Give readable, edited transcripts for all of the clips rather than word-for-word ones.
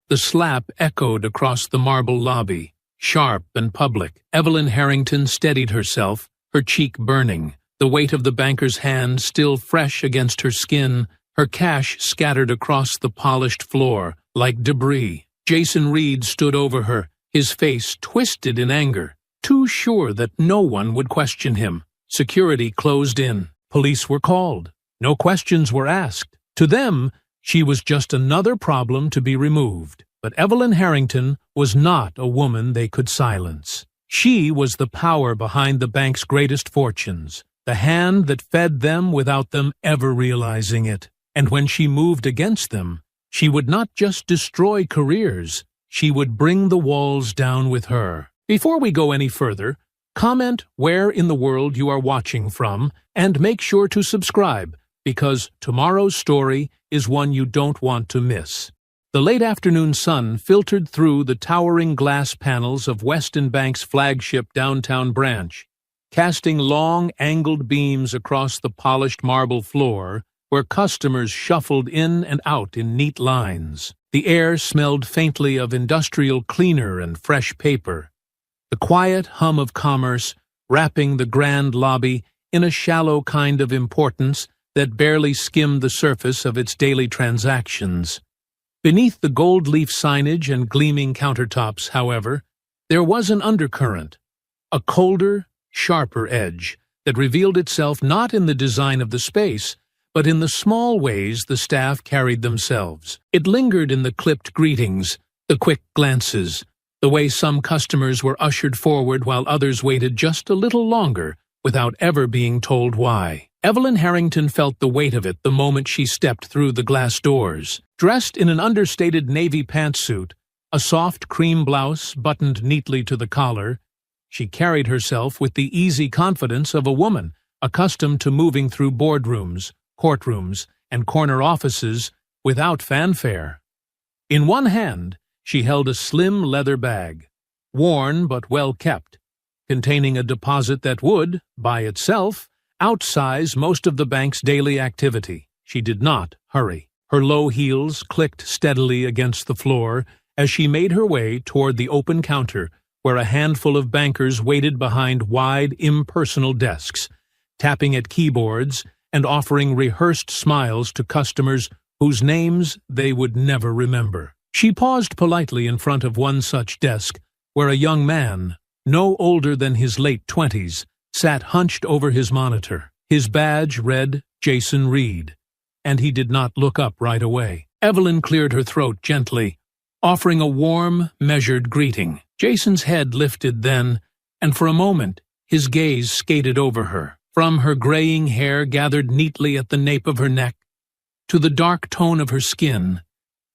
The slap echoed across the marble lobby, sharp and public. Evelyn Harrington steadied herself, her cheek burning, the weight of the banker's hand still fresh against her skin, her cash scattered across the polished floor like debris. Jason Reed stood over her, his face twisted in anger, too sure that no one would question him. Security closed in. Police were called. No questions were asked. To them, she was just another problem to be removed. But Evelyn Harrington was not a woman they could silence. She was the power behind the bank's greatest fortunes, the hand that fed them without them ever realizing it. And when she moved against them, she would not just destroy careers, she would bring the walls down with her. Before we go any further, comment where in the world you are watching from, and make sure to subscribe, because tomorrow's story is one you don't want to miss. The late afternoon sun filtered through the towering glass panels of Weston Bank's flagship downtown branch, casting long, angled beams across the polished marble floor, where customers shuffled in and out in neat lines. The air smelled faintly of industrial cleaner and fresh paper, the quiet hum of commerce wrapping the grand lobby in a shallow kind of importance that barely skimmed the surface of its daily transactions. Beneath the gold leaf signage and gleaming countertops, however, there was an undercurrent, a colder, sharper edge that revealed itself not in the design of the space, but in the small ways the staff carried themselves. It lingered in the clipped greetings, the quick glances, the way some customers were ushered forward while others waited just a little longer without ever being told why. Evelyn Harrington felt the weight of it the moment she stepped through the glass doors. Dressed in an understated navy pantsuit, a soft cream blouse buttoned neatly to the collar, she carried herself with the easy confidence of a woman accustomed to moving through boardrooms, courtrooms, and corner offices without fanfare. In one hand, she held a slim leather bag, worn but well kept, containing a deposit that would, by itself, outsize most of the bank's daily activity. She did not hurry. Her low heels clicked steadily against the floor as she made her way toward the open counter where a handful of bankers waited behind wide, impersonal desks, tapping at keyboards and offering rehearsed smiles to customers whose names they would never remember. She paused politely in front of one such desk where a young man, no older than his late 20s, sat hunched over his monitor. His badge read Jason Reed, and he did not look up right away. Evelyn cleared her throat gently, offering a warm, measured greeting. Jason's head lifted then, and for a moment his gaze skated over her, from her graying hair gathered neatly at the nape of her neck, to the dark tone of her skin,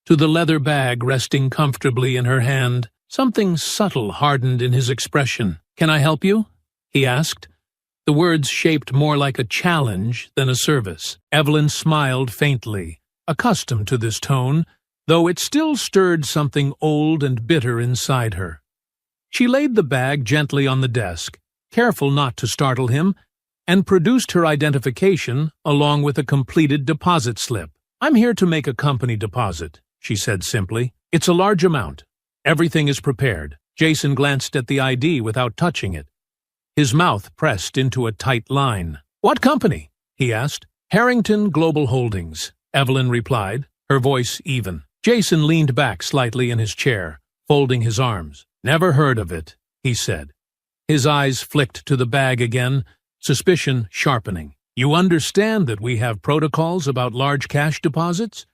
to the leather bag resting comfortably in her hand. Something subtle hardened in his expression. "Can I help you?" he asked, the words shaped more like a challenge than a service. Evelyn smiled faintly, accustomed to this tone, though it still stirred something old and bitter inside her. She laid the bag gently on the desk, careful not to startle him, and produced her identification along with a completed deposit slip. "I'm here to make a company deposit," she said simply. "It's a large amount. Everything is prepared." Jason glanced at the ID without touching it, his mouth pressed into a tight line. "What company?" he asked. "Harrington Global Holdings," Evelyn replied, her voice even. Jason leaned back slightly in his chair, folding his arms. "Never heard of it," he said. His eyes flicked to the bag again, suspicion sharpening. "You understand that we have protocols about large cash deposits?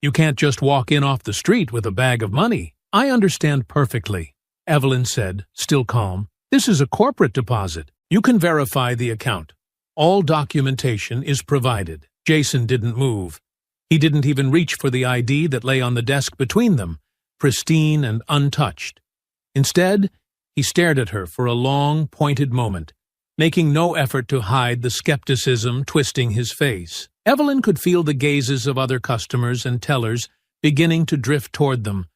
You can't just walk in off the street with a bag of money." "I understand perfectly," Evelyn said, still calm. "This is a corporate deposit. You can verify the account. All documentation is provided." Jason didn't move. He didn't even reach for the ID that lay on the desk between them, pristine and untouched. Instead, he stared at her for a long, pointed moment, making no effort to hide the skepticism twisting his face. Evelyn could feel the gazes of other customers and tellers beginning to drift toward them,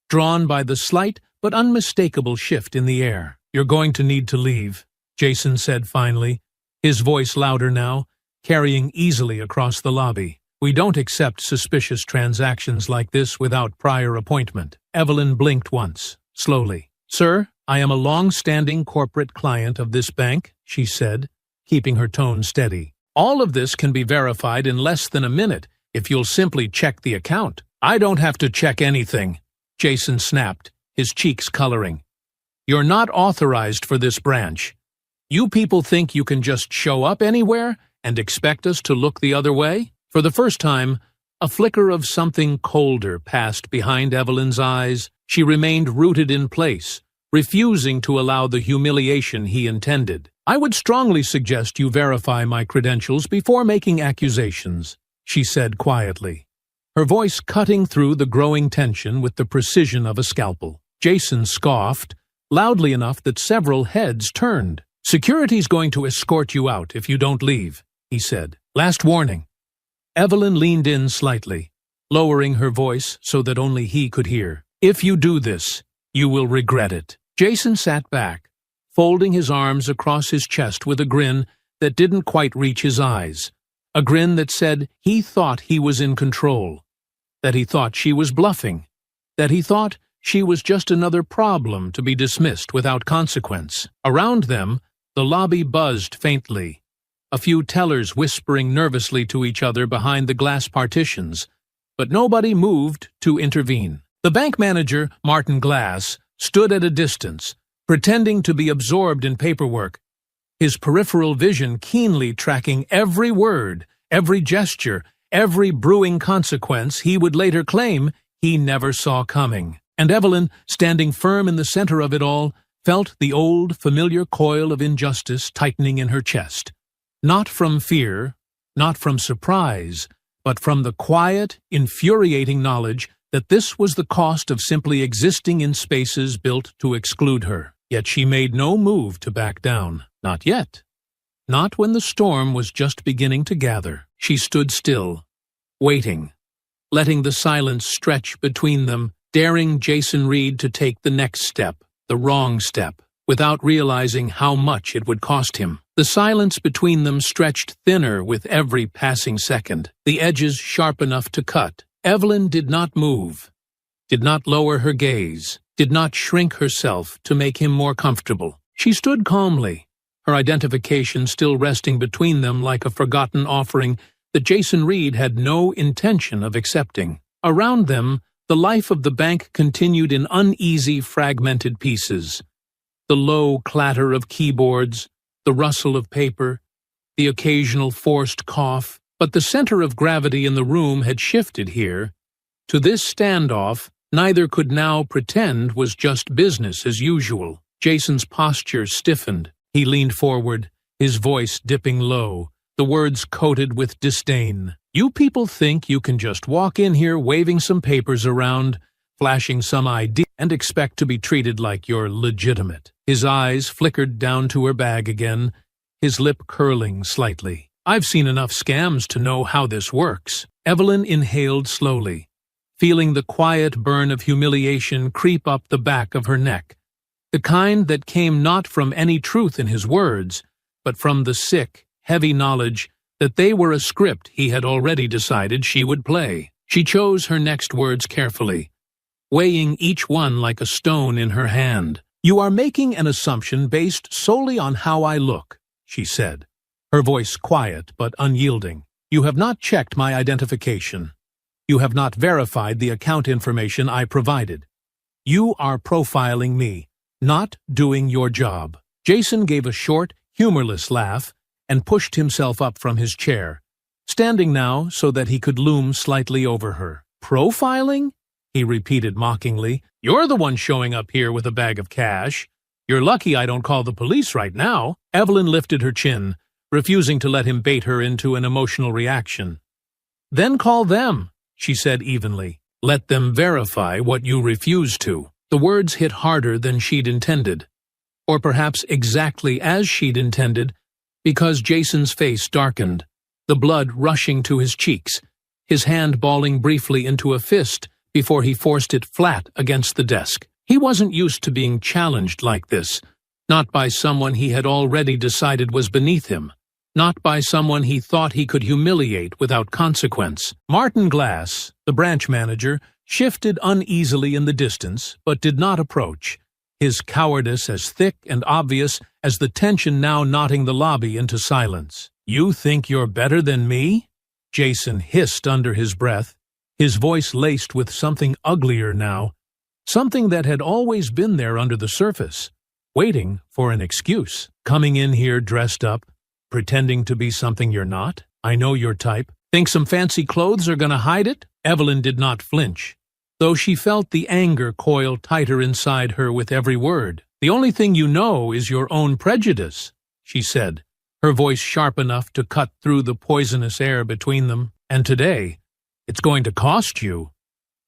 drawn by the slight but unmistakable shift in the air. "You're going to need to leave," Jason said finally, his voice louder now, carrying easily across the lobby. We don't accept suspicious transactions like this without prior appointment. Evelyn blinked once, slowly. Sir, I am a long-standing corporate client of this bank, she said, keeping her tone steady. All of this can be verified in less than a minute if you'll simply check the account. I don't have to check anything, Jason snapped, his cheeks coloring. You're not authorized for this branch. You people think you can just show up anywhere and expect us to look the other way? For the first time, a flicker of something colder passed behind Evelyn's eyes. She remained rooted in place, refusing to allow the humiliation he intended. I would strongly suggest you verify my credentials before making accusations, she said quietly, her voice cutting through the growing tension with the precision of a scalpel. Jason scoffed, loudly enough that several heads turned. Security's going to escort you out if you don't leave, he said. Last warning. Evelyn leaned in slightly, lowering her voice so that only he could hear. If you do this, you will regret it. Jason sat back, folding his arms across his chest with a grin that didn't quite reach his eyes. A grin that said he thought he was in control, that he thought she was bluffing, that he thought she was just another problem to be dismissed without consequence. Around them, the lobby buzzed faintly, a few tellers whispering nervously to each other behind the glass partitions, but nobody moved to intervene. The bank manager, Martin Glass, stood at a distance, pretending to be absorbed in paperwork, his peripheral vision keenly tracking every word, every gesture, every brewing consequence he would later claim he never saw coming. And Evelyn, standing firm in the center of it all, felt the old, familiar coil of injustice tightening in her chest. Not from fear, not from surprise, but from the quiet, infuriating knowledge that this was the cost of simply existing in spaces built to exclude her. Yet she made no move to back down. Not yet. Not when the storm was just beginning to gather. She stood still, waiting, letting the silence stretch between them, daring Jason Reed to take the next step, the wrong step, without realizing how much it would cost him. The silence between them stretched thinner with every passing second, the edges sharp enough to cut. Evelyn did not move, did not lower her gaze, did not shrink herself to make him more comfortable. She stood calmly, her identification still resting between them like a forgotten offering that Jason Reed had no intention of accepting. Around them, the life of the bank continued in uneasy, fragmented pieces. The low clatter of keyboards, the rustle of paper, the occasional forced cough, but the center of gravity in the room had shifted here. To this standoff, neither could now pretend was just business as usual. Jason's posture stiffened. He leaned forward, his voice dipping low, the words coated with disdain. You people think you can just walk in here waving some papers around, flashing some ID, and expect to be treated like you're legitimate. His eyes flickered down to her bag again, his lip curling slightly. I've seen enough scams to know how this works. Evelyn inhaled slowly, feeling the quiet burn of humiliation creep up the back of her neck, the kind that came not from any truth in his words, but from the sick, heavy knowledge that they were a script he had already decided she would play. She chose her next words carefully, weighing each one like a stone in her hand. You are making an assumption based solely on how I look, she said, her voice quiet but unyielding. You have not checked my identification. You have not verified the account information I provided. You are profiling me, not doing your job. Jason gave a short, humorless laugh and pushed himself up from his chair, standing now so that he could loom slightly over her. Profiling? He repeated mockingly. You're the one showing up here with a bag of cash. You're lucky I don't call the police right now. Evelyn lifted her chin, refusing to let him bait her into an emotional reaction. Then call them, she said evenly. Let them verify what you refuse to. The words hit harder than she'd intended, or perhaps exactly as she'd intended, because Jason's face darkened, the blood rushing to his cheeks, his hand balling briefly into a fist before he forced it flat against the desk. He wasn't used to being challenged like this, not by someone he had already decided was beneath him, not by someone he thought he could humiliate without consequence. Martin Glass, the branch manager, shifted uneasily in the distance, but did not approach, his cowardice as thick and obvious as the tension now knotting the lobby into silence. "You think you're better than me?" Jason hissed under his breath, his voice laced with something uglier now, something that had always been there under the surface, waiting for an excuse. "Coming in here dressed up, pretending to be something you're not? I know your type. Think some fancy clothes are going to hide it?" Evelyn did not flinch, though she felt the anger coil tighter inside her with every word. "The only thing you know is your own prejudice," she said, her voice sharp enough to cut through the poisonous air between them. "And today, it's going to cost you."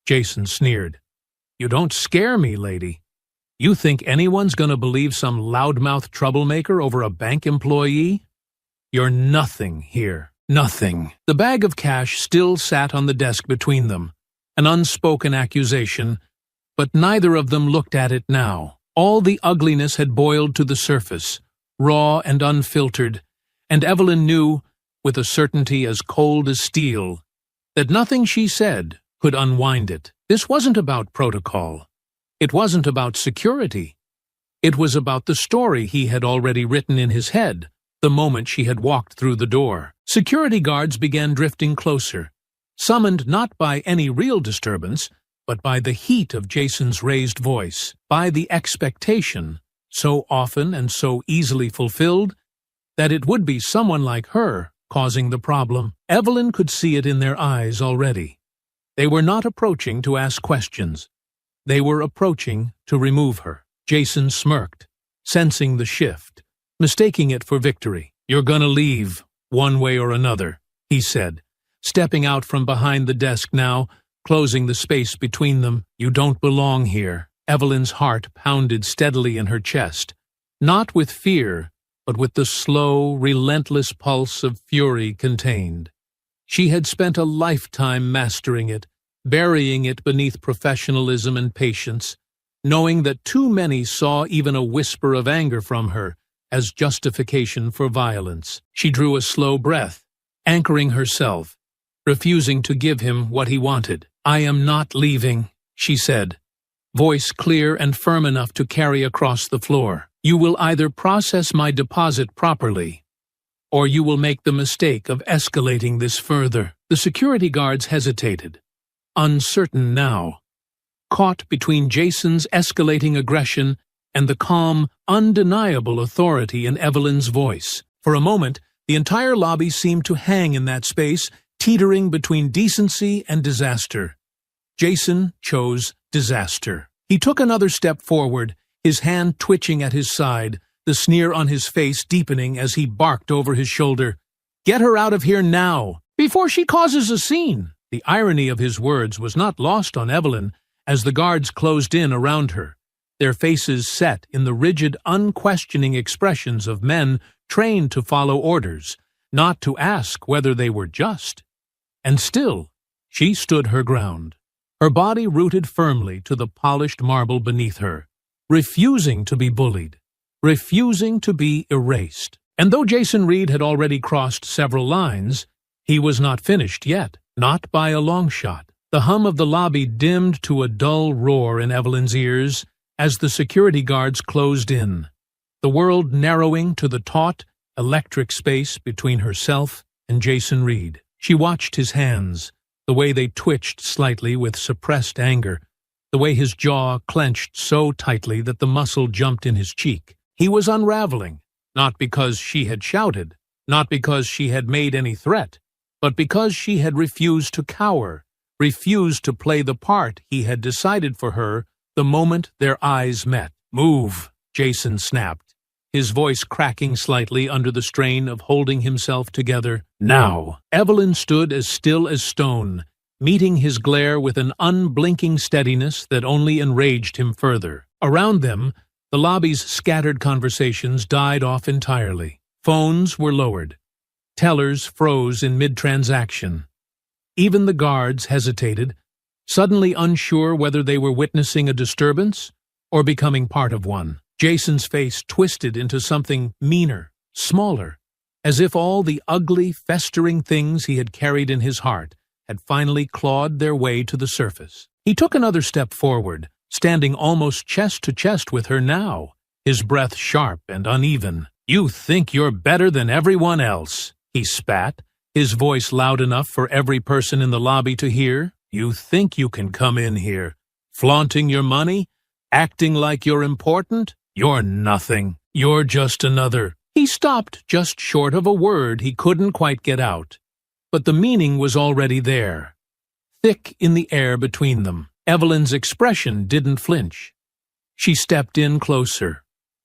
Jason sneered. "You don't scare me, lady. You think anyone's going to believe some loudmouth troublemaker over a bank employee? You're nothing here. Nothing." The bag of cash still sat on the desk between them, an unspoken accusation, but neither of them looked at it now. All the ugliness had boiled to the surface, raw and unfiltered, and Evelyn knew, with a certainty as cold as steel, that nothing she said could unwind it. This wasn't about protocol. It wasn't about security. It was about the story he had already written in his head the moment she had walked through the door. Security guards began drifting closer, summoned not by any real disturbance, but by the heat of Jason's raised voice, by the expectation, so often and so easily fulfilled, that it would be someone like her causing the problem. Evelyn could see it in their eyes already. They were not approaching to ask questions. They were approaching to remove her. Jason smirked, sensing the shift, mistaking it for victory. "You're gonna leave, one way or another," he said, stepping out from behind the desk now, closing the space between them. "You don't belong here." Evelyn's heart pounded steadily in her chest, not with fear, but with the slow, relentless pulse of fury contained. She had spent a lifetime mastering it, burying it beneath professionalism and patience, knowing that too many saw even a whisper of anger from her as justification for violence. She drew a slow breath, anchoring herself, refusing to give him what he wanted. "I am not leaving," she said, voice clear and firm enough to carry across the floor. "You will either process my deposit properly, or you will make the mistake of escalating this further." The security guards hesitated, uncertain now, caught between Jason's escalating aggression and the calm, undeniable authority in Evelyn's voice. For a moment, the entire lobby seemed to hang in that space, teetering between decency and disaster. Jason chose disaster. He took another step forward, his hand twitching at his side, the sneer on his face deepening as he barked over his shoulder. "Get her out of here now, before she causes a scene." The irony of his words was not lost on Evelyn as the guards closed in around her, their faces set in the rigid, unquestioning expressions of men trained to follow orders, not to ask whether they were just. And still, she stood her ground, her body rooted firmly to the polished marble beneath her, refusing to be bullied, refusing to be erased. And though Jason Reed had already crossed several lines, he was not finished yet, not by a long shot. The hum of the lobby dimmed to a dull roar in Evelyn's ears as the security guards closed in, the world narrowing to the taut, electric space between herself and Jason Reed. She watched his hands, the way they twitched slightly with suppressed anger, the way his jaw clenched so tightly that the muscle jumped in his cheek. He was unraveling, not because she had shouted, not because she had made any threat, but because she had refused to cower, refused to play the part he had decided for her the moment their eyes met. "Move," Jason snapped, his voice cracking slightly under the strain of holding himself together. "Now." Evelyn stood as still as stone, meeting his glare with an unblinking steadiness that only enraged him further. Around them, the lobby's scattered conversations died off entirely. Phones were lowered. Tellers froze in mid-transaction. Even the guards hesitated, suddenly unsure whether they were witnessing a disturbance or becoming part of one. Jason's face twisted into something meaner, smaller, as if all the ugly, festering things he had carried in his heart had finally clawed their way to the surface. He took another step forward, standing almost chest to chest with her now, his breath sharp and uneven. "You think you're better than everyone else," he spat, his voice loud enough for every person in the lobby to hear. "You think you can come in here, flaunting your money, acting like you're important? You're nothing. You're just another." He stopped just short of a word he couldn't quite get out, but the meaning was already there, thick in the air between them. Evelyn's expression didn't flinch. She stepped in closer,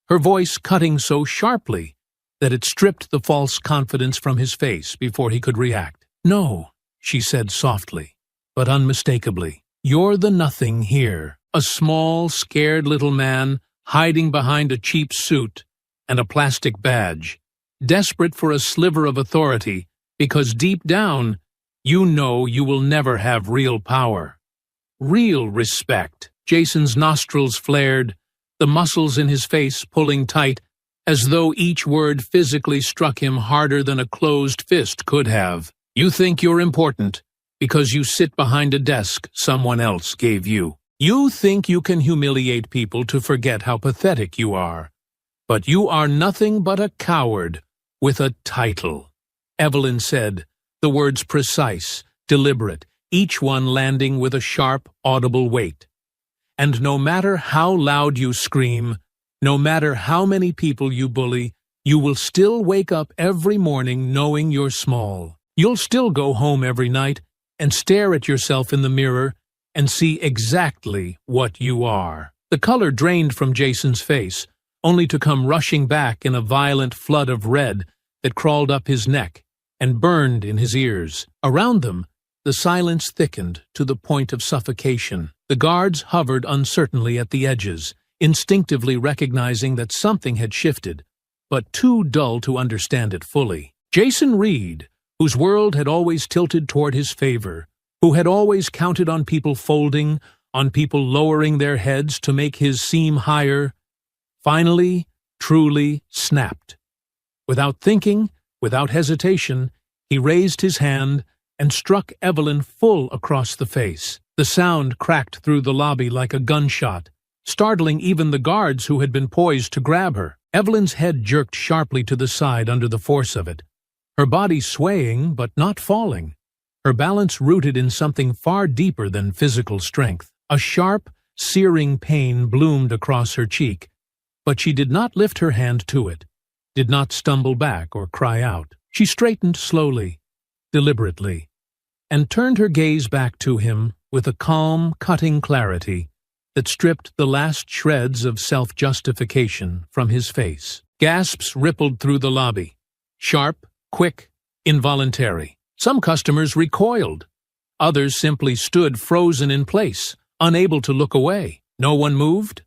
her voice cutting so sharply that it stripped the false confidence from his face before he could react. "No," she said softly, but unmistakably. "You're the nothing here, a small, scared little man hiding behind a cheap suit and a plastic badge, desperate for a sliver of authority because deep down you know you will never have real power, real respect." Jason's nostrils flared, the muscles in his face pulling tight, as though each word physically struck him harder than a closed fist could have. "You think you're important because you sit behind a desk someone else gave you. You think you can humiliate people to forget how pathetic you are. But you are nothing but a coward with a title." Evelyn said, the words precise, deliberate, each one landing with a sharp, audible weight. "And no matter how loud you scream, no matter how many people you bully, you will still wake up every morning knowing you're small. You'll still go home every night and stare at yourself in the mirror and see exactly what you are." The color drained from Jason's face, only to come rushing back in a violent flood of red that crawled up his neck and burned in his ears. Around them, the silence thickened to the point of suffocation. The guards hovered uncertainly at the edges, instinctively recognizing that something had shifted, but too dull to understand it fully. Jason Reed, whose world had always tilted toward his favor, who had always counted on people folding, on people lowering their heads to make his seem higher, finally, truly snapped. Without thinking, without hesitation, he raised his hand and struck Evelyn full across the face. The sound cracked through the lobby like a gunshot, startling even the guards who had been poised to grab her. Evelyn's head jerked sharply to the side under the force of it, her body swaying but not falling, her balance rooted in something far deeper than physical strength. A sharp, searing pain bloomed across her cheek, but she did not lift her hand to it, did not stumble back or cry out. She straightened slowly, deliberately, and turned her gaze back to him with a calm, cutting clarity that stripped the last shreds of self-justification from his face. Gasps rippled through the lobby, sharp, quick, involuntary. Some customers recoiled. Others simply stood frozen in place, unable to look away. No one moved.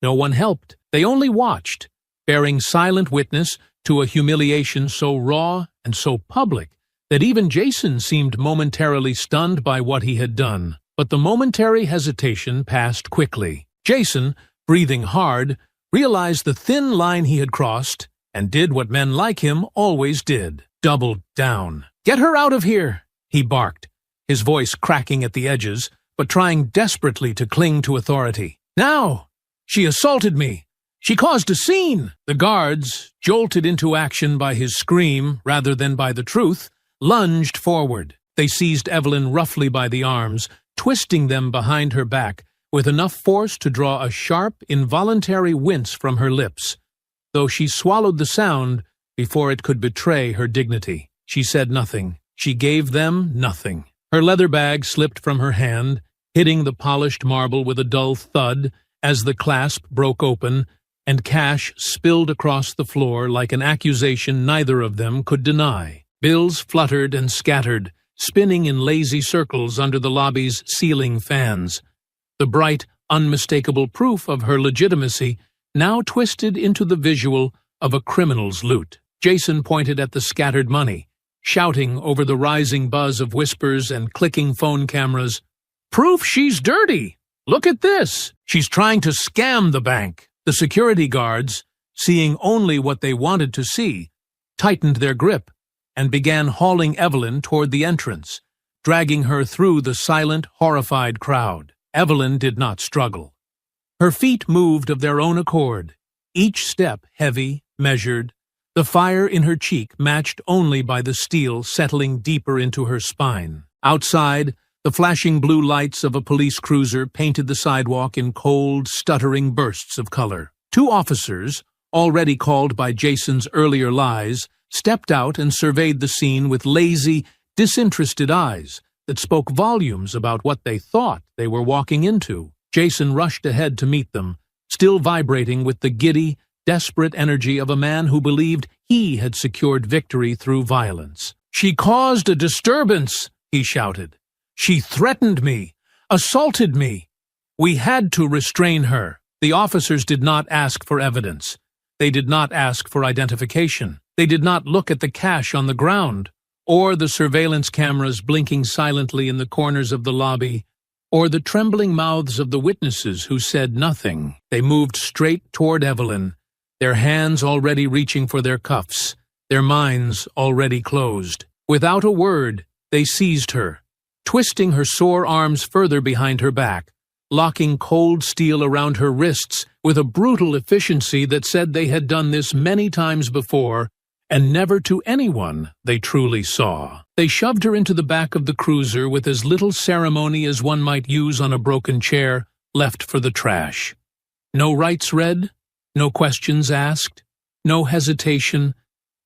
No one helped. They only watched, bearing silent witness to a humiliation so raw and so public that even Jason seemed momentarily stunned by what he had done. But the momentary hesitation passed quickly. Jason, breathing hard, realized the thin line he had crossed and did what men like him always did: doubled down. "Get her out of here," he barked, his voice cracking at the edges, but trying desperately to cling to authority. "Now! She assaulted me! She caused a scene!" The guards, jolted into action by his scream rather than by the truth, lunged forward. They seized Evelyn roughly by the arms, twisting them behind her back with enough force to draw a sharp, involuntary wince from her lips, though she swallowed the sound before it could betray her dignity. She said nothing. She gave them nothing. Her leather bag slipped from her hand, hitting the polished marble with a dull thud as the clasp broke open, and cash spilled across the floor like an accusation neither of them could deny. Bills fluttered and scattered, spinning in lazy circles under the lobby's ceiling fans. The bright, unmistakable proof of her legitimacy now twisted into the visual of a criminal's loot. Jason pointed at the scattered money, shouting over the rising buzz of whispers and clicking phone cameras, "Proof she's dirty! Look at this! She's trying to scam the bank!" The security guards, seeing only what they wanted to see, tightened their grip, and began hauling Evelyn toward the entrance, dragging her through the silent, horrified crowd. Evelyn did not struggle. Her feet moved of their own accord, each step heavy, measured, the fire in her cheek matched only by the steel settling deeper into her spine. Outside, the flashing blue lights of a police cruiser painted the sidewalk in cold, stuttering bursts of color. Two officers, already called by Jason's earlier lies, stepped out and surveyed the scene with lazy, disinterested eyes that spoke volumes about what they thought they were walking into. Jason rushed ahead to meet them, still vibrating with the giddy, desperate energy of a man who believed he had secured victory through violence. "She caused a disturbance," he shouted. "She threatened me, assaulted me. We had to restrain her." The officers did not ask for evidence. They did not ask for identification. They did not look at the cash on the ground, or the surveillance cameras blinking silently in the corners of the lobby, or the trembling mouths of the witnesses who said nothing. They moved straight toward Evelyn, their hands already reaching for their cuffs, their minds already closed. Without a word, they seized her, twisting her sore arms further behind her back, locking cold steel around her wrists with a brutal efficiency that said they had done this many times before, and never to anyone they truly saw. They shoved her into the back of the cruiser with as little ceremony as one might use on a broken chair, left for the trash. No rights read, no questions asked, no hesitation,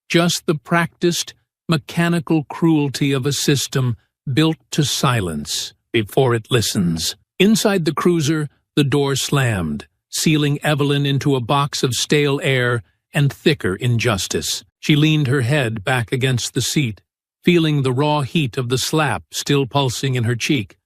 just the practiced, mechanical cruelty of a system built to silence before it listens. Inside the cruiser, the door slammed, sealing Evelyn into a box of stale air and thicker injustice. She leaned her head back against the seat, feeling the raw heat of the slap still pulsing in her cheek,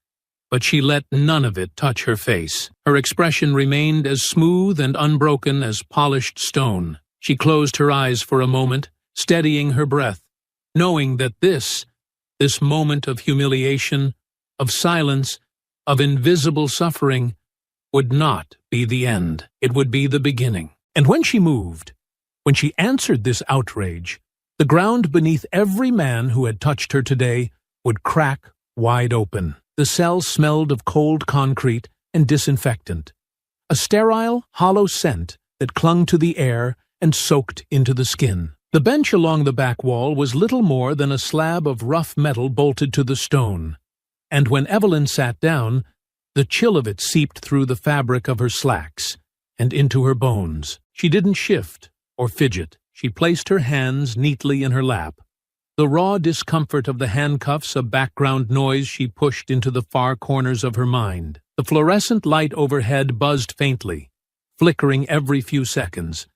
but she let none of it touch her face. Her expression remained as smooth and unbroken as polished stone. She closed her eyes for a moment, steadying her breath, knowing that this moment of humiliation, of silence, of invisible suffering, would not be the end. It would be the beginning. And when she moved, when she answered this outrage, the ground beneath every man who had touched her today would crack wide open. The cell smelled of cold concrete and disinfectant, a sterile, hollow scent that clung to the air and soaked into the skin. The bench along the back wall was little more than a slab of rough metal bolted to the stone, and when Evelyn sat down, the chill of it seeped through the fabric of her slacks and into her bones. She didn't shift or fidget. She placed her hands neatly in her lap. The raw discomfort of the handcuffs a background noise she pushed into the far corners of her mind. The fluorescent light overhead buzzed faintly, flickering every few seconds,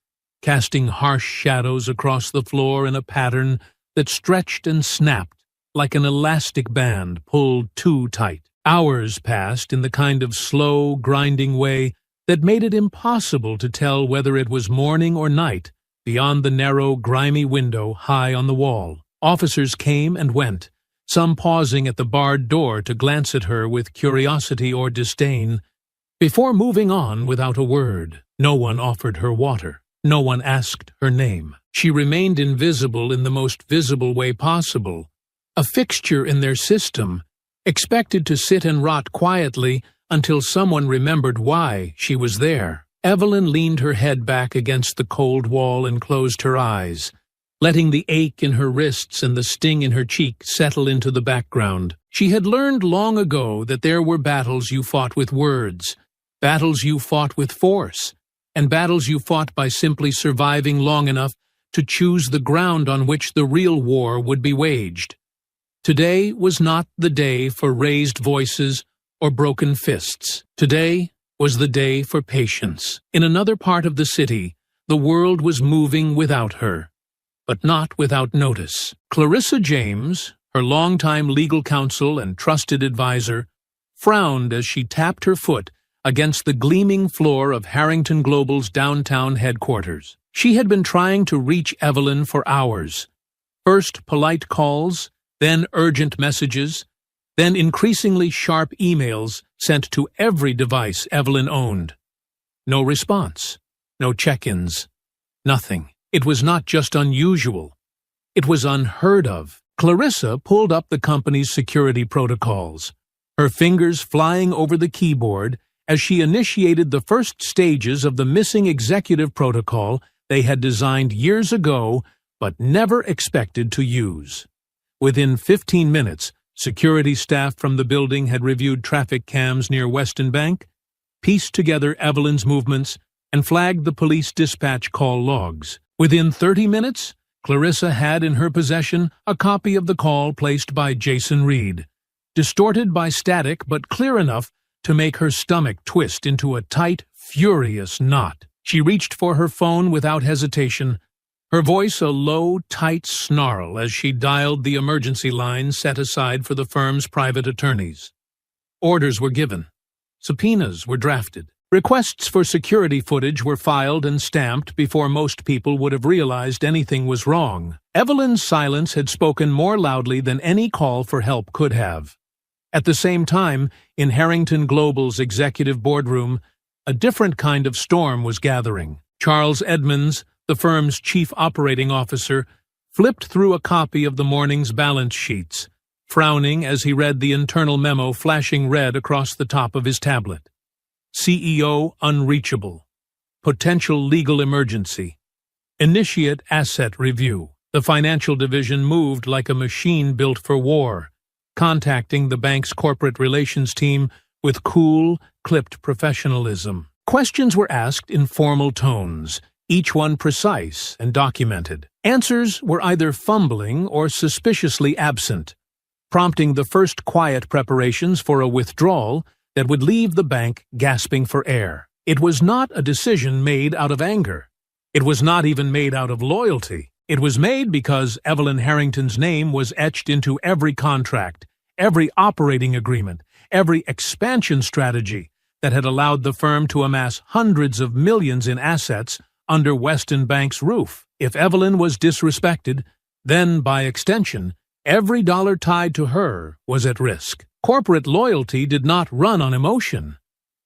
casting harsh shadows across the floor in a pattern that stretched and snapped like an elastic band pulled too tight. Hours passed in the kind of slow, grinding way that made it impossible to tell whether it was morning or night beyond the narrow, grimy window high on the wall. Officers came and went, some pausing at the barred door to glance at her with curiosity or disdain, before moving on without a word. No one offered her water. No one asked her name. She remained invisible in the most visible way possible, a fixture in their system, expected to sit and rot quietly until someone remembered why she was there. Evelyn leaned her head back against the cold wall and closed her eyes, letting the ache in her wrists and the sting in her cheek settle into the background. She had learned long ago that there were battles you fought with words, battles you fought with force, and battles you fought by simply surviving long enough to choose the ground on which the real war would be waged. Today was not the day for raised voices or broken fists. Today was the day for patience. In another part of the city, the world was moving without her, but not without notice. Clarissa James, her longtime legal counsel and trusted advisor, frowned as she tapped her foot against the gleaming floor of Harrington Global's downtown headquarters. She had been trying to reach Evelyn for hours. First polite calls, then urgent messages, then increasingly sharp emails sent to every device Evelyn owned. No response, no check-ins, nothing. It was not just unusual, It was unheard of. Clarissa pulled up the company's security protocols, her fingers flying over the keyboard as she initiated the first stages of the missing executive protocol they had designed years ago but never expected to use. Within 15 minutes, security staff from the building had reviewed traffic cams near Weston Bank, pieced together Evelyn's movements, and flagged the police dispatch call logs. Within 30 minutes, Clarissa had in her possession a copy of the call placed by Jason Reed, distorted by static but clear enough to make her stomach twist into a tight, furious knot. She reached for her phone without hesitation, her voice a low, tight snarl as she dialed the emergency line set aside for the firm's private attorneys. Orders were given. Subpoenas were drafted. Requests for security footage were filed and stamped before most people would have realized anything was wrong. Evelyn's silence had spoken more loudly than any call for help could have. At the same time, in Harrington Global's executive boardroom, a different kind of storm was gathering. Charles Edmonds, the firm's chief operating officer, flipped through a copy of the morning's balance sheets, frowning as he read the internal memo flashing red across the top of his tablet. CEO unreachable. Potential legal emergency. Initiate asset review. The financial division moved like a machine built for war, contacting the bank's corporate relations team with cool, clipped professionalism. Questions were asked in formal tones, each one precise and documented. Answers were either fumbling or suspiciously absent, prompting the first quiet preparations for a withdrawal that would leave the bank gasping for air. It was not a decision made out of anger. It was not even made out of loyalty. It was made because Evelyn Harrington's name was etched into every contract, every operating agreement, every expansion strategy that had allowed the firm to amass hundreds of millions in assets under Weston Bank's roof. If Evelyn was disrespected, then, by extension, every dollar tied to her was at risk. Corporate loyalty did not run on emotion.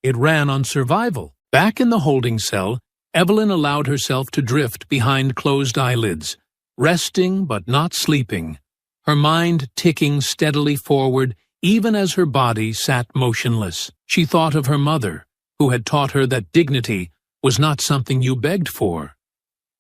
It ran on survival. Back in the holding cell, Evelyn allowed herself to drift behind closed eyelids, resting but not sleeping, her mind ticking steadily forward even as her body sat motionless. She thought of her mother, who had taught her that dignity was not something you begged for.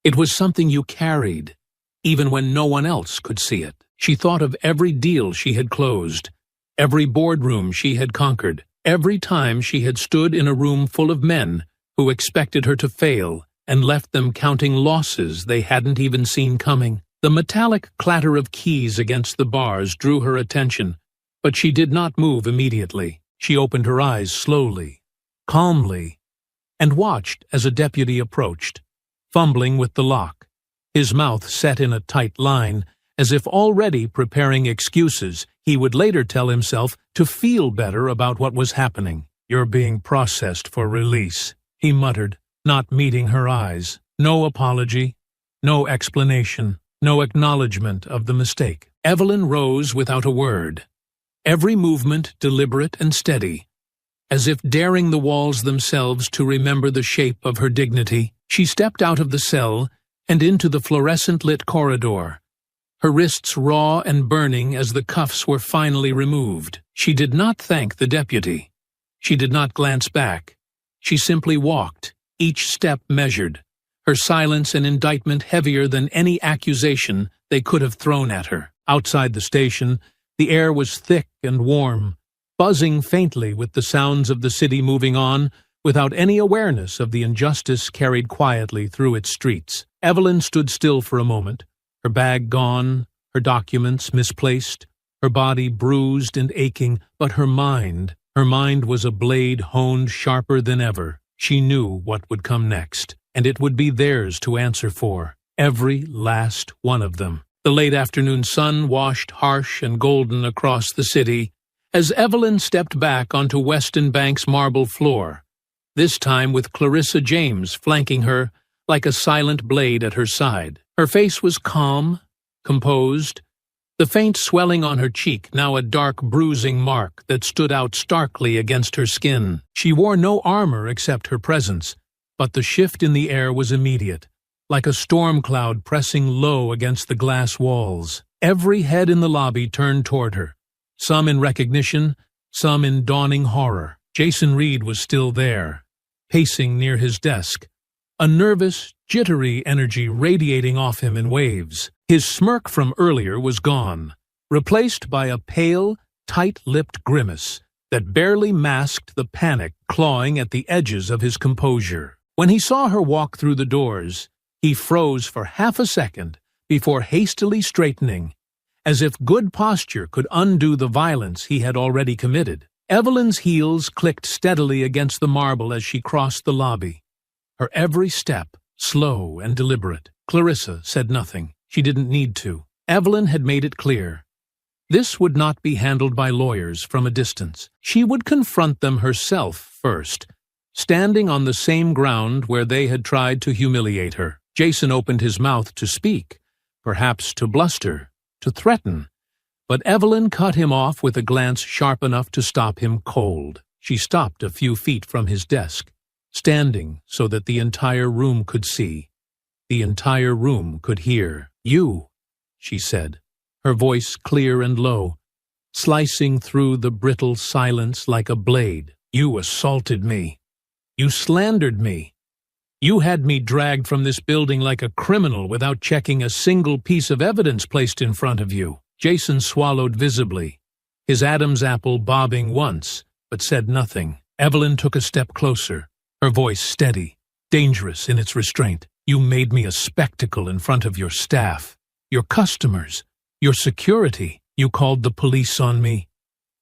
It was something you carried, even when no one else could see it. She thought of every deal she had closed, every boardroom she had conquered, every time she had stood in a room full of men who expected her to fail and left them counting losses they hadn't even seen coming. The metallic clatter of keys against the bars drew her attention, but she did not move immediately. She opened her eyes slowly, calmly, and watched as a deputy approached, fumbling with the lock, his mouth set in a tight line, as if already preparing excuses he would later tell himself to feel better about what was happening. "You're being processed for release," he muttered, not meeting her eyes. No apology, no explanation, no acknowledgement of the mistake. Evelyn rose without a word, every movement deliberate and steady, as if daring the walls themselves to remember the shape of her dignity. She stepped out of the cell and into the fluorescent-lit corridor, her wrists raw and burning as the cuffs were finally removed. She did not thank the deputy. She did not glance back. She simply walked, each step measured, her silence an indictment heavier than any accusation they could have thrown at her. Outside the station, the air was thick and warm, buzzing faintly with the sounds of the city moving on, without any awareness of the injustice carried quietly through its streets. Evelyn stood still for a moment, her bag gone, her documents misplaced, her body bruised and aching, but her mind was a blade honed sharper than ever. She knew what would come next, and it would be theirs to answer for, every last one of them. The late afternoon sun washed harsh and golden across the city as Evelyn stepped back onto Weston Bank's marble floor, this time with Clarissa James flanking her like a silent blade at her side. Her face was calm, composed, the faint swelling on her cheek now a dark bruising mark that stood out starkly against her skin. She wore no armor except her presence, but the shift in the air was immediate, like a storm cloud pressing low against the glass walls. Every head in the lobby turned toward her, some in recognition, some in dawning horror. Jason Reed was still there, pacing near his desk, a nervous, jittery energy radiating off him in waves. His smirk from earlier was gone, replaced by a pale, tight-lipped grimace that barely masked the panic clawing at the edges of his composure. When he saw her walk through the doors, he froze for half a second before hastily straightening, as if good posture could undo the violence he had already committed. Evelyn's heels clicked steadily against the marble as she crossed the lobby, her every step slow and deliberate. Clarissa said nothing. She didn't need to. Evelyn had made it clear. This would not be handled by lawyers from a distance. She would confront them herself first, standing on the same ground where they had tried to humiliate her. Jason opened his mouth to speak, perhaps to bluster, to threaten, but Evelyn cut him off with a glance sharp enough to stop him cold. She stopped a few feet from his desk, standing so that the entire room could see, the entire room could hear. "You," she said, her voice clear and low, slicing through the brittle silence like a blade. "You assaulted me. You slandered me. You had me dragged from this building like a criminal without checking a single piece of evidence placed in front of you." Jason swallowed visibly, his Adam's apple bobbing once, but said nothing. Evelyn took a step closer, her voice steady, dangerous in its restraint. "You made me a spectacle in front of your staff, your customers, your security. You called the police on me.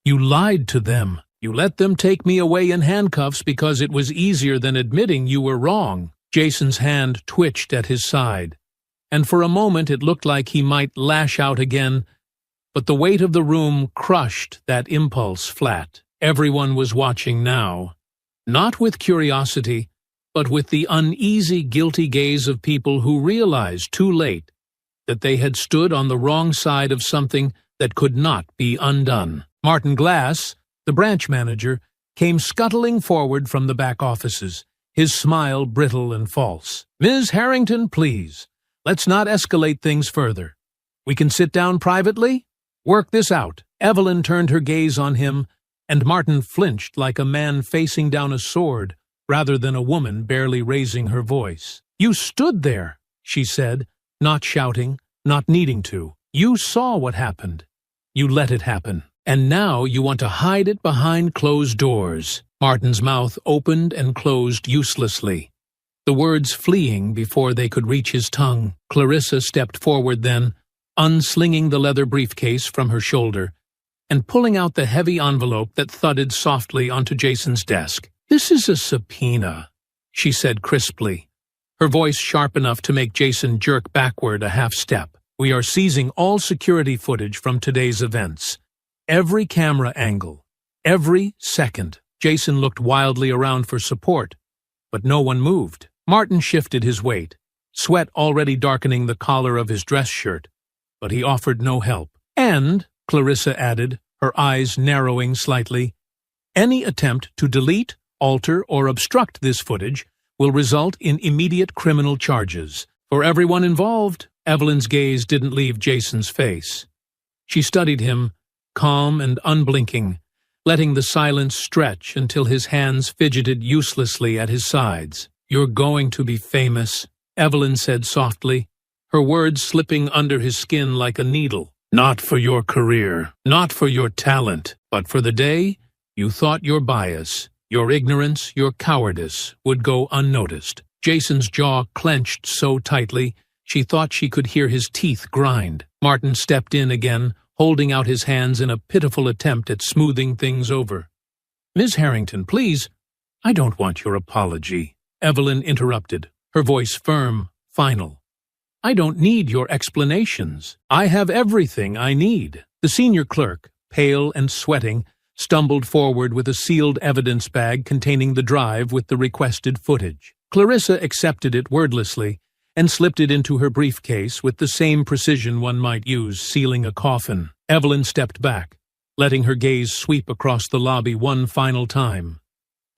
You lied to them. You let them take me away in handcuffs because it was easier than admitting you were wrong." Jason's hand twitched at his side, and for a moment it looked like he might lash out again, but the weight of the room crushed that impulse flat. Everyone was watching now, not with curiosity, but with the uneasy, guilty gaze of people who realized too late that they had stood on the wrong side of something that could not be undone. Martin Glass, the branch manager, came scuttling forward from the back offices, his smile brittle and false. "Ms. Harrington, please, let's not escalate things further. We can sit down privately? Work this out." Evelyn turned her gaze on him, and Martin flinched like a man facing down a sword rather than a woman barely raising her voice. "You stood there," she said, not shouting, not needing to. "You saw what happened. You let it happen. And now you want to hide it behind closed doors." Martin's mouth opened and closed uselessly, the words fleeing before they could reach his tongue. Clarissa stepped forward then, unslinging the leather briefcase from her shoulder and pulling out the heavy envelope that thudded softly onto Jason's desk. "This is a subpoena," she said crisply, her voice sharp enough to make Jason jerk backward a half step. "We are seizing all security footage from today's events. Every camera angle, every second." Jason looked wildly around for support, but no one moved. Martin shifted his weight, sweat already darkening the collar of his dress shirt, but he offered no help. "And," Clarissa added, her eyes narrowing slightly, "any attempt to delete, alter, or obstruct this footage will result in immediate criminal charges. For everyone involved." Evelyn's gaze didn't leave Jason's face. She studied him, calm and unblinking, letting the silence stretch until his hands fidgeted uselessly at his sides. "You're going to be famous," Evelyn said softly, her words slipping under his skin like a needle. "Not for your career, not for your talent, but for the day you thought your bias, your ignorance, your cowardice would go unnoticed." Jason's jaw clenched so tightly she thought she could hear his teeth grind. Martin stepped in again, holding out his hands in a pitiful attempt at smoothing things over. "Ms. Harrington, please." "I don't want your apology," Evelyn interrupted, her voice firm, final. "I don't need your explanations. I have everything I need." The senior clerk, pale and sweating, stumbled forward with a sealed evidence bag containing the drive with the requested footage. Clarissa accepted it wordlessly and slipped it into her briefcase with the same precision one might use sealing a coffin. Evelyn stepped back, letting her gaze sweep across the lobby one final time.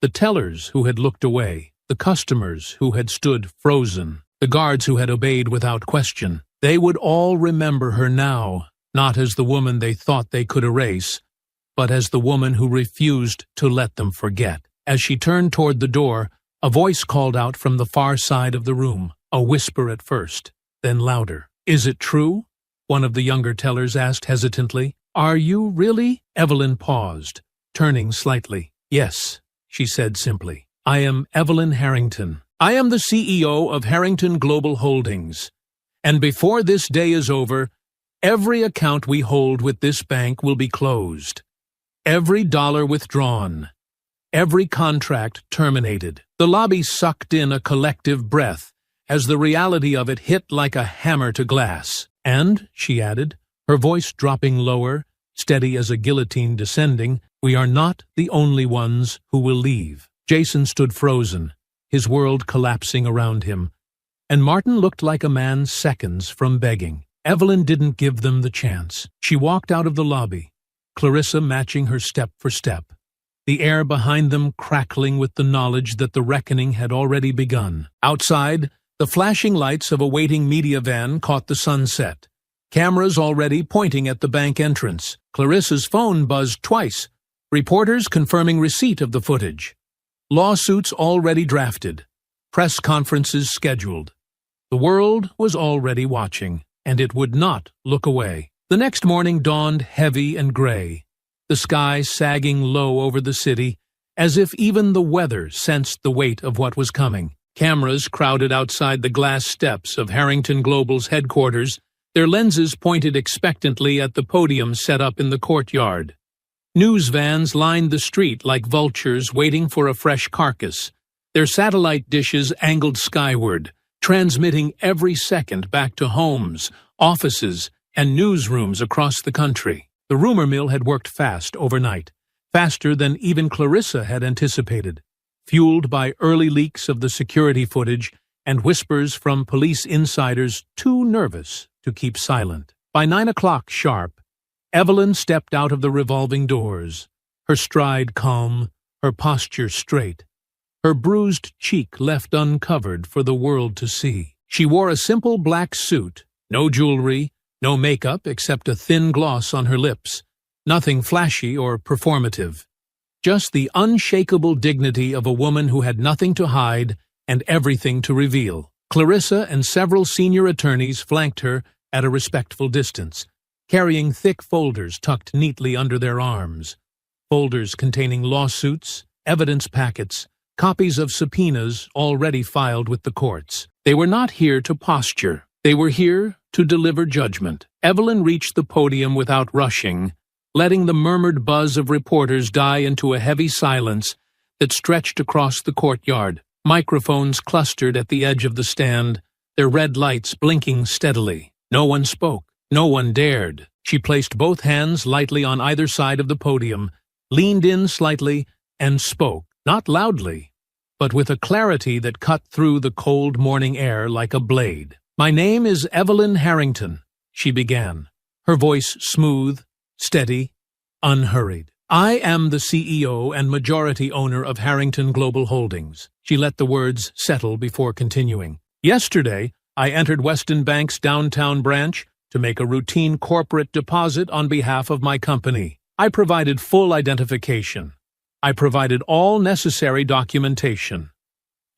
The tellers who had looked away, the customers who had stood frozen, the guards who had obeyed without question. They would all remember her now, not as the woman they thought they could erase, but as the woman who refused to let them forget. As she turned toward the door, a voice called out from the far side of the room, a whisper at first, then louder. "Is it true?" one of the younger tellers asked hesitantly. "Are you really?" Evelyn paused, turning slightly. "Yes," she said simply. "I am Evelyn Harrington. I am the CEO of Harrington Global Holdings. And before this day is over, every account we hold with this bank will be closed. Every dollar withdrawn. Every contract terminated." The lobby sucked in a collective breath as the reality of it hit like a hammer to glass. "And," she added, her voice dropping lower, steady as a guillotine descending, "we are not the only ones who will leave." Jason stood frozen, his world collapsing around him, and Martin looked like a man seconds from begging. Evelyn didn't give them the chance. She walked out of the lobby, Clarissa matching her step for step, the air behind them crackling with the knowledge that the reckoning had already begun. Outside, the flashing lights of a waiting media van caught the sunset, cameras already pointing at the bank entrance. Clarissa's phone buzzed twice, reporters confirming receipt of the footage. Lawsuits already drafted, press conferences scheduled. The world was already watching, and it would not look away. The next morning dawned heavy and gray, the sky sagging low over the city, as if even the weather sensed the weight of what was coming. Cameras crowded outside the glass steps of Harrington Global's headquarters, their lenses pointed expectantly at the podium set up in the courtyard. News vans lined the street like vultures waiting for a fresh carcass, their satellite dishes angled skyward, transmitting every second back to homes, offices, and newsrooms across the country. The rumor mill had worked fast overnight, faster than even Clarissa had anticipated, fueled by early leaks of the security footage and whispers from police insiders too nervous to keep silent. By 9 o'clock sharp, Evelyn stepped out of the revolving doors, her stride calm, her posture straight, her bruised cheek left uncovered for the world to see. She wore a simple black suit, no jewelry, no makeup except a thin gloss on her lips, nothing flashy or performative. Just the unshakable dignity of a woman who had nothing to hide and everything to reveal. Clarissa and several senior attorneys flanked her at a respectful distance, carrying thick folders tucked neatly under their arms, folders containing lawsuits, evidence packets, copies of subpoenas already filed with the courts. They were not here to posture. They were here to deliver judgment. Evelyn reached the podium without rushing, letting the murmured buzz of reporters die into a heavy silence that stretched across the courtyard. Microphones clustered at the edge of the stand, their red lights blinking steadily. No one spoke. No one dared. She placed both hands lightly on either side of the podium, leaned in slightly, and spoke, not loudly, but with a clarity that cut through the cold morning air like a blade. "My name is Evelyn Harrington," she began, her voice smooth, steady, unhurried. "I am the CEO and majority owner of Harrington Global Holdings." She let the words settle before continuing. "Yesterday, I entered Weston Bank's downtown branch to make a routine corporate deposit on behalf of my company. I provided full identification. I provided all necessary documentation.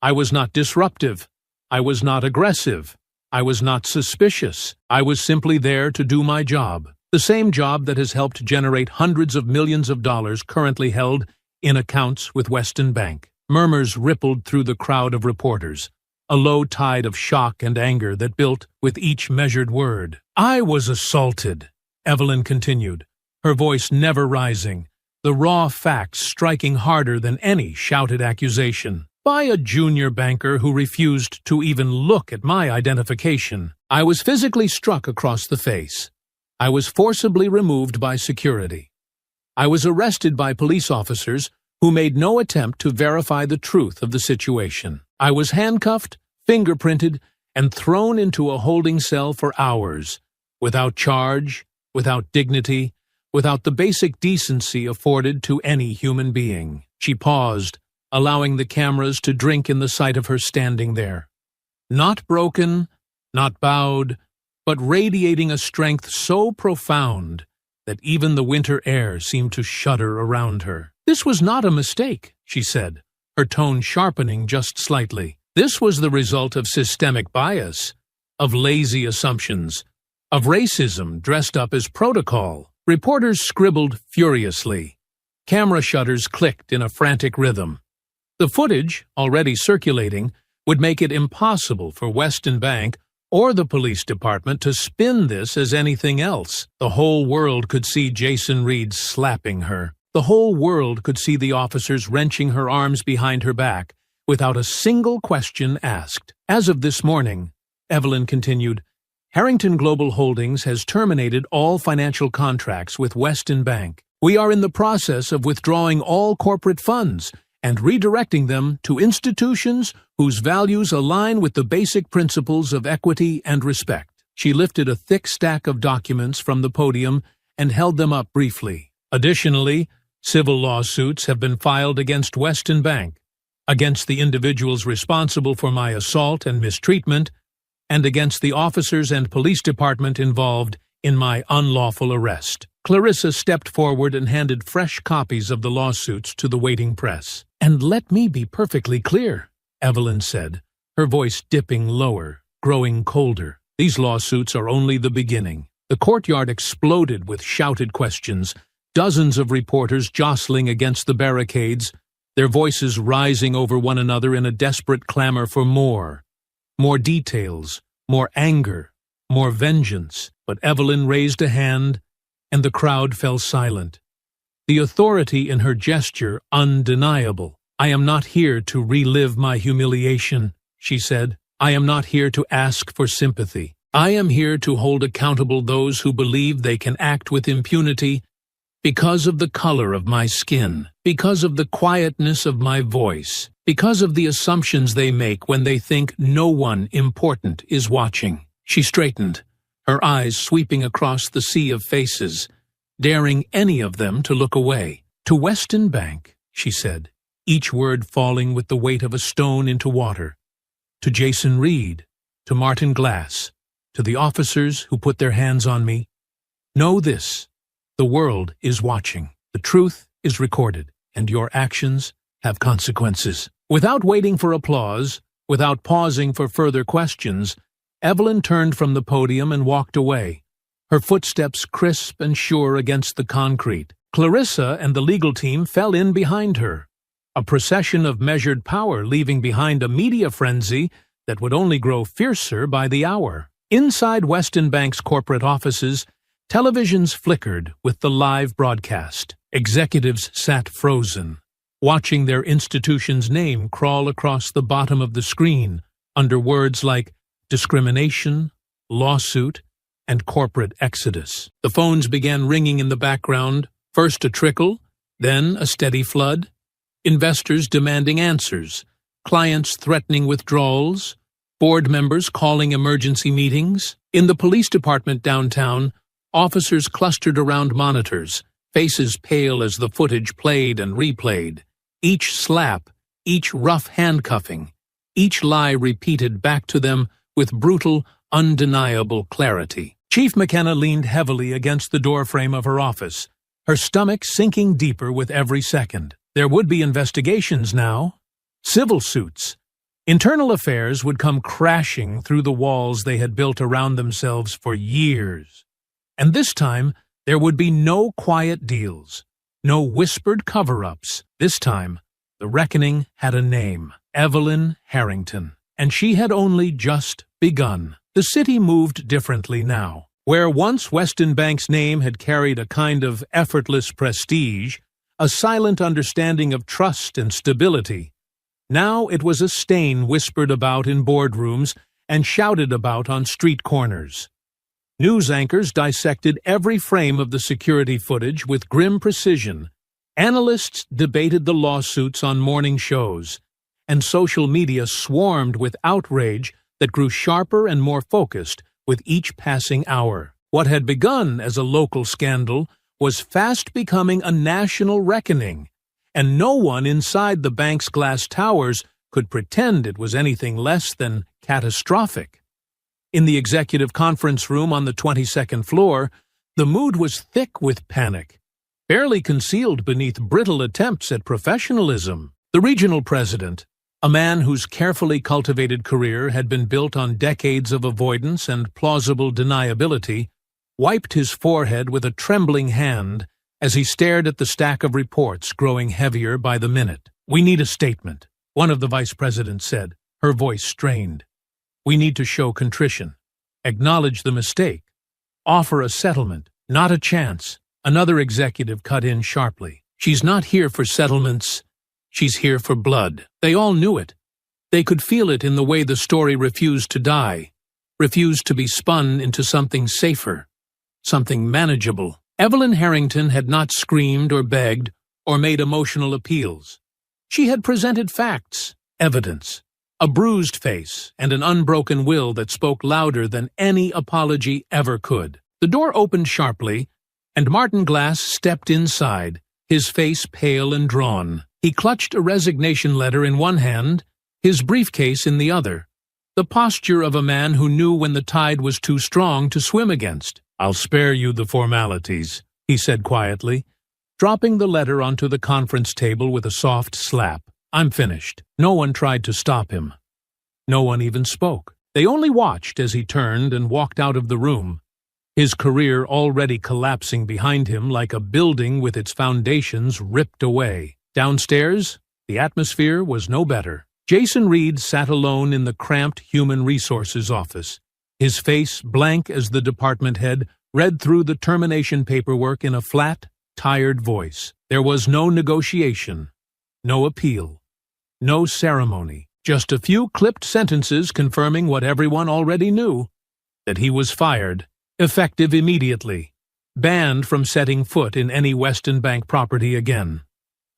I was not disruptive. I was not aggressive. I was not suspicious. I was simply there to do my job. The same job that has helped generate hundreds of millions of dollars currently held in accounts with Weston Bank." Murmurs rippled through the crowd of reporters, a low tide of shock and anger that built with each measured word. "I was assaulted," Evelyn continued, her voice never rising, the raw facts striking harder than any shouted accusation, "by a junior banker who refused to even look at my identification. I was physically struck across the face. I was forcibly removed by security. I was arrested by police officers who made no attempt to verify the truth of the situation. I was handcuffed, fingerprinted, and thrown into a holding cell for hours, without charge, without dignity, without the basic decency afforded to any human being." She paused, allowing the cameras to drink in the sight of her standing there. Not broken, not bowed, but radiating a strength so profound that even the winter air seemed to shudder around her. "This was not a mistake," she said, her tone sharpening just slightly. "This was the result of systemic bias, of lazy assumptions, of racism dressed up as protocol." Reporters scribbled furiously. Camera shutters clicked in a frantic rhythm. The footage, already circulating, would make it impossible for Weston Bank or the police department to spin this as anything else. The whole world could see Jason Reed slapping her. The whole world could see the officers wrenching her arms behind her back without a single question asked. "As of this morning," Evelyn continued, "Harrington Global Holdings has terminated all financial contracts with Weston Bank. We are in the process of withdrawing all corporate funds and redirecting them to institutions whose values align with the basic principles of equity and respect." She lifted a thick stack of documents from the podium and held them up briefly. "Additionally, civil lawsuits have been filed against Weston Bank, against the individuals responsible for my assault and mistreatment, and against the officers and police department involved in my unlawful arrest." Clarissa stepped forward and handed fresh copies of the lawsuits to the waiting press. "And let me be perfectly clear," Evelyn said, her voice dipping lower, growing colder. "These lawsuits are only the beginning." The courtyard exploded with shouted questions, dozens of reporters jostling against the barricades, their voices rising over one another in a desperate clamor for more details, more anger, more vengeance. But Evelyn raised a hand, and the crowd fell silent, the authority in her gesture undeniable. "I am not here to relive my humiliation," she said. "I am not here to ask for sympathy. I am here to hold accountable those who believe they can act with impunity because of the color of my skin, because of the quietness of my voice, because of the assumptions they make when they think no one important is watching." She straightened, her eyes sweeping across the sea of faces, daring any of them to look away. "To Weston Bank," she said, each word falling with the weight of a stone into water. "To Jason Reed, to Martin Glass, to the officers who put their hands on me, know this: the world is watching. The truth is recorded, and your actions have consequences." Without waiting for applause, without pausing for further questions, Evelyn turned from the podium and walked away, her footsteps crisp and sure against the concrete. Clarissa and the legal team fell in behind her, a procession of measured power leaving behind a media frenzy that would only grow fiercer by the hour. Inside Weston Bank's corporate offices, televisions flickered with the live broadcast. Executives sat frozen, watching their institution's name crawl across the bottom of the screen under words like discrimination, lawsuit, and corporate exodus. The phones began ringing in the background, first a trickle, then a steady flood. Investors demanding answers, clients threatening withdrawals, board members calling emergency meetings. In the police department downtown, officers clustered around monitors, faces pale as the footage played and replayed. Each slap, each rough handcuffing, each lie repeated back to them with brutal, undeniable clarity. Chief McKenna leaned heavily against the doorframe of her office, her stomach sinking deeper with every second. There would be investigations now, civil suits. Internal affairs would come crashing through the walls they had built around themselves for years. And this time, there would be no quiet deals, no whispered cover-ups. This time, the reckoning had a name: Evelyn Harrington. And she had only just begun. The city moved differently now. Where once Weston Bank's name had carried a kind of effortless prestige, a silent understanding of trust and stability, now it was a stain whispered about in boardrooms and shouted about on street corners. News anchors dissected every frame of the security footage with grim precision. Analysts debated the lawsuits on morning shows, and social media swarmed with outrage that grew sharper and more focused with each passing hour. What had begun as a local scandal was fast becoming a national reckoning, and no one inside the bank's glass towers could pretend it was anything less than catastrophic. In the executive conference room on the 22nd floor, the mood was thick with panic, barely concealed beneath brittle attempts at professionalism. The regional president, a man whose carefully cultivated career had been built on decades of avoidance and plausible deniability, wiped his forehead with a trembling hand as he stared at the stack of reports growing heavier by the minute. "We need a statement," one of the vice presidents said, her voice strained. "We need to show contrition, acknowledge the mistake, offer a settlement, not a chance." Another executive cut in sharply. "She's not here for settlements. She's here for blood." They all knew it. They could feel it in the way the story refused to die, refused to be spun into something safer, something manageable. Evelyn Harrington had not screamed or begged or made emotional appeals. She had presented facts, evidence, a bruised face, and an unbroken will that spoke louder than any apology ever could. The door opened sharply, and Martin Glass stepped inside, his face pale and drawn. He clutched a resignation letter in one hand, his briefcase in the other, the posture of a man who knew when the tide was too strong to swim against. "I'll spare you the formalities," he said quietly, dropping the letter onto the conference table with a soft slap. "I'm finished." No one tried to stop him. No one even spoke. They only watched as he turned and walked out of the room, his career already collapsing behind him like a building with its foundations ripped away. Downstairs, the atmosphere was no better. Jason Reed sat alone in the cramped Human Resources office. His face, blank as the department head, read through the termination paperwork in a flat, tired voice. There was no negotiation, no appeal, no ceremony, just a few clipped sentences confirming what everyone already knew, that he was fired, effective immediately, banned from setting foot in any Weston Bank property again.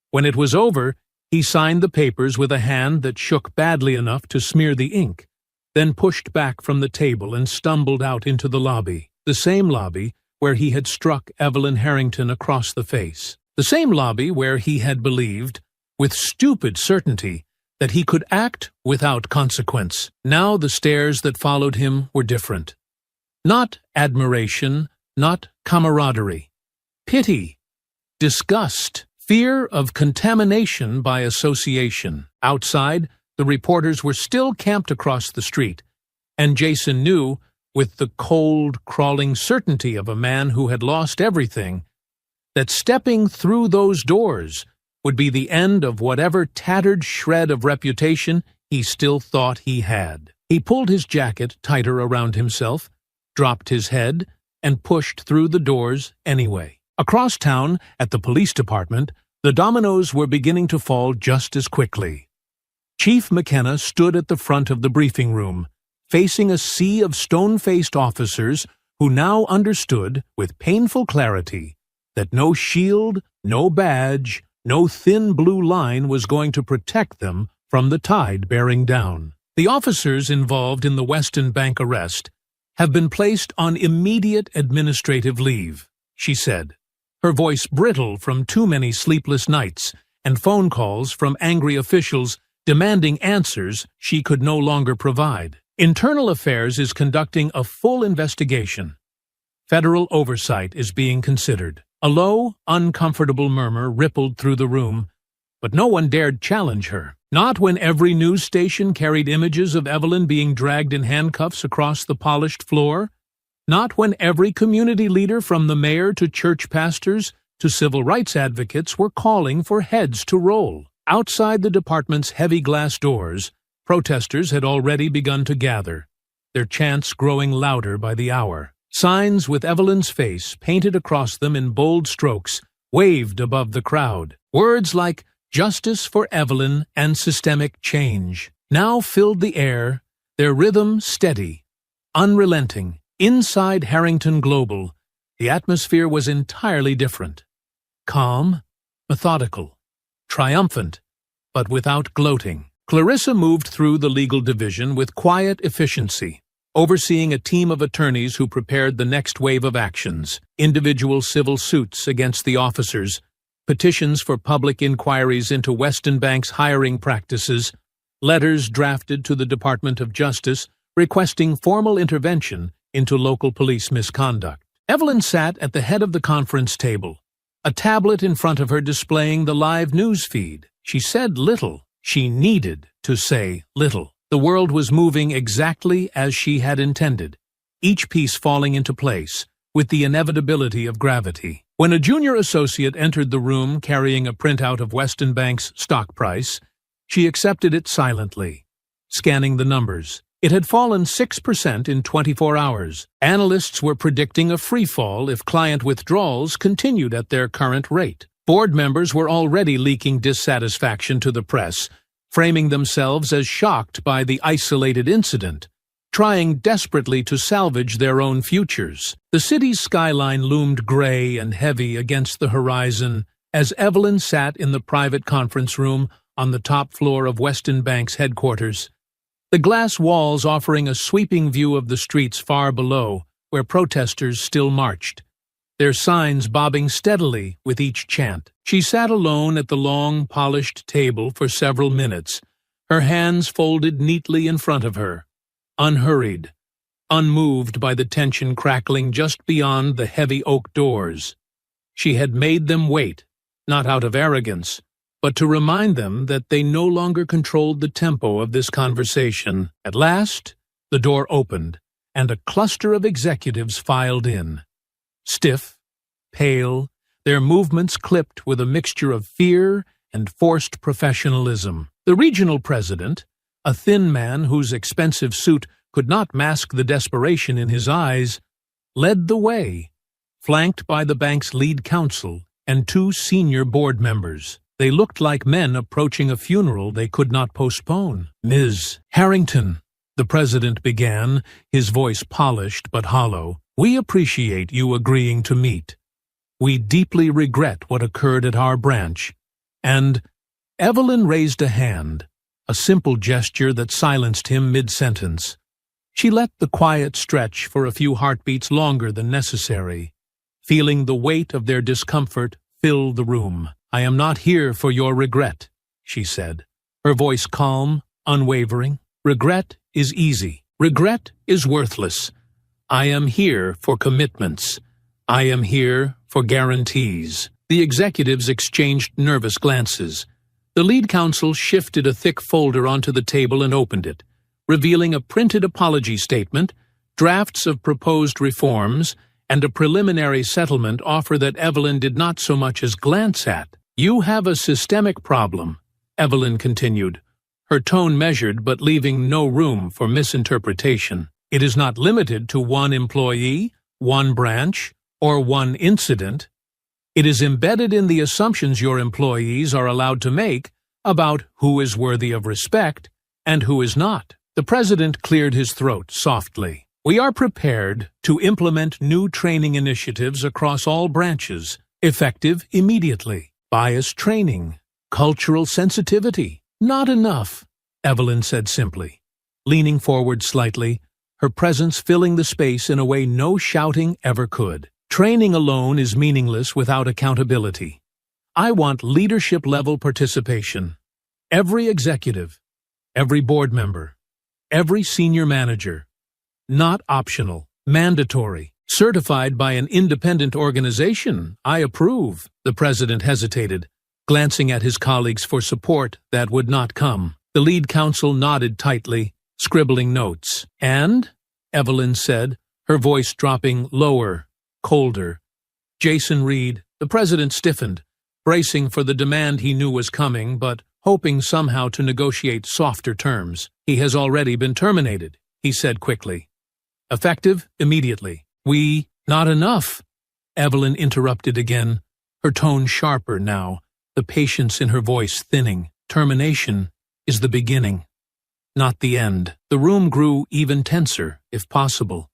When it was over, he signed the papers with a hand that shook badly enough to smear the ink, then pushed back from the table and stumbled out into the lobby, the same lobby where he had struck Evelyn Harrington across the face, the same lobby where he had believed, with stupid certainty, that he could act without consequence. Now the stares that followed him were different. Not admiration, not camaraderie. Pity, disgust, fear of contamination by association. Outside, the reporters were still camped across the street, and Jason knew, with the cold, crawling certainty of a man who had lost everything, that stepping through those doors would be the end of whatever tattered shred of reputation he still thought he had. He pulled his jacket tighter around himself, dropped his head, and pushed through the doors anyway. Across town, at the police department, the dominoes were beginning to fall just as quickly. Chief McKenna stood at the front of the briefing room, facing a sea of stone-faced officers who now understood, with painful clarity, that no shield, no badge, no thin blue line was going to protect them from the tide bearing down. "The officers involved in the Weston Bank arrest have been placed on immediate administrative leave," she said, her voice brittle from too many sleepless nights and phone calls from angry officials demanding answers she could no longer provide. "Internal Affairs is conducting a full investigation. Federal oversight is being considered." A low, uncomfortable murmur rippled through the room, but no one dared challenge her. Not when every news station carried images of Evelyn being dragged in handcuffs across the polished floor. Not when every community leader from the mayor to church pastors to civil rights advocates were calling for heads to roll. Outside the department's heavy glass doors, protesters had already begun to gather, their chants growing louder by the hour. Signs with Evelyn's face painted across them in bold strokes waved above the crowd. Words like "Justice for Evelyn" and "Systemic Change" now filled the air, their rhythm steady, unrelenting. Inside Harrington Global, the atmosphere was entirely different. Calm, methodical, triumphant, but without gloating. Clarissa moved through the legal division with quiet efficiency, overseeing a team of attorneys who prepared the next wave of actions, individual civil suits against the officers, petitions for public inquiries into Weston Bank's hiring practices, letters drafted to the Department of Justice requesting formal intervention into local police misconduct. Evelyn sat at the head of the conference table, a tablet in front of her displaying the live news feed. She said little. She needed to say little. The world was moving exactly as she had intended, each piece falling into place, with the inevitability of gravity. When a junior associate entered the room carrying a printout of Weston Bank's stock price, she accepted it silently, scanning the numbers. It had fallen 6% in 24 hours. Analysts were predicting a free fall if client withdrawals continued at their current rate. Board members were already leaking dissatisfaction to the press, framing themselves as shocked by the isolated incident, trying desperately to salvage their own futures. The city's skyline loomed gray and heavy against the horizon as Evelyn sat in the private conference room on the top floor of Weston Bank's headquarters, the glass walls offering a sweeping view of the streets far below, where protesters still marched, their signs bobbing steadily with each chant. She sat alone at the long, polished table for several minutes, her hands folded neatly in front of her, unhurried, unmoved by the tension crackling just beyond the heavy oak doors. She had made them wait, not out of arrogance, but to remind them that they no longer controlled the tempo of this conversation. At last, the door opened, and a cluster of executives filed in. Stiff, pale, their movements clipped with a mixture of fear and forced professionalism. The regional president, a thin man whose expensive suit could not mask the desperation in his eyes, led the way, flanked by the bank's lead counsel and two senior board members. They looked like men approaching a funeral they could not postpone. "Ms. Harrington," the president began, his voice polished but hollow, "we appreciate you agreeing to meet. We deeply regret what occurred at our branch." And Evelyn raised a hand, a simple gesture that silenced him mid-sentence. She let the quiet stretch for a few heartbeats longer than necessary, feeling the weight of their discomfort fill the room. "I am not here for your regret," she said, her voice calm, unwavering. "Regret is easy. Regret is worthless. I am here for commitments. I am here for guarantees." The executives exchanged nervous glances. The lead counsel shifted a thick folder onto the table and opened it, revealing a printed apology statement, drafts of proposed reforms, and a preliminary settlement offer that Evelyn did not so much as glance at. "You have a systemic problem," Evelyn continued, her tone measured but leaving no room for misinterpretation. "It is not limited to one employee, one branch, or one incident. It is embedded in the assumptions your employees are allowed to make about who is worthy of respect and who is not." The president cleared his throat softly. "We are prepared to implement new training initiatives across all branches, effective immediately. Bias training, cultural sensitivity." "Not enough," Evelyn said simply, leaning forward slightly, her presence filling the space in a way no shouting ever could. "Training alone is meaningless without accountability. I want leadership-level participation. Every executive, every board member, every senior manager. Not optional, mandatory. Certified by an independent organization. I approve." The president hesitated, glancing at his colleagues for support that would not come. The lead counsel nodded tightly, scribbling notes. "And," Evelyn said, her voice dropping lower, colder, "Jason Reed." The president stiffened, bracing for the demand he knew was coming, but hoping somehow to negotiate softer terms. "He has already been terminated," he said quickly. "Effective immediately." Not enough," Evelyn interrupted again, her tone sharper now, the patience in her voice thinning. "Termination is the beginning, not the end." The room grew even tenser, if possible,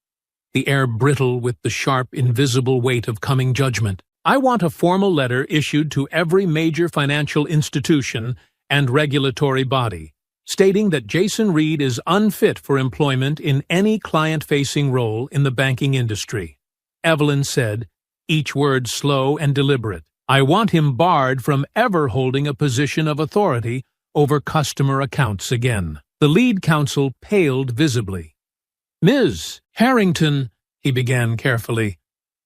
the air brittle with the sharp, invisible weight of coming judgment. "I want a formal letter issued to every major financial institution and regulatory body, stating that Jason Reed is unfit for employment in any client-facing role in the banking industry," Evelyn said, each word slow and deliberate. "I want him barred from ever holding a position of authority over customer accounts again. The lead counsel paled visibly. "Ms. Harrington," he began carefully.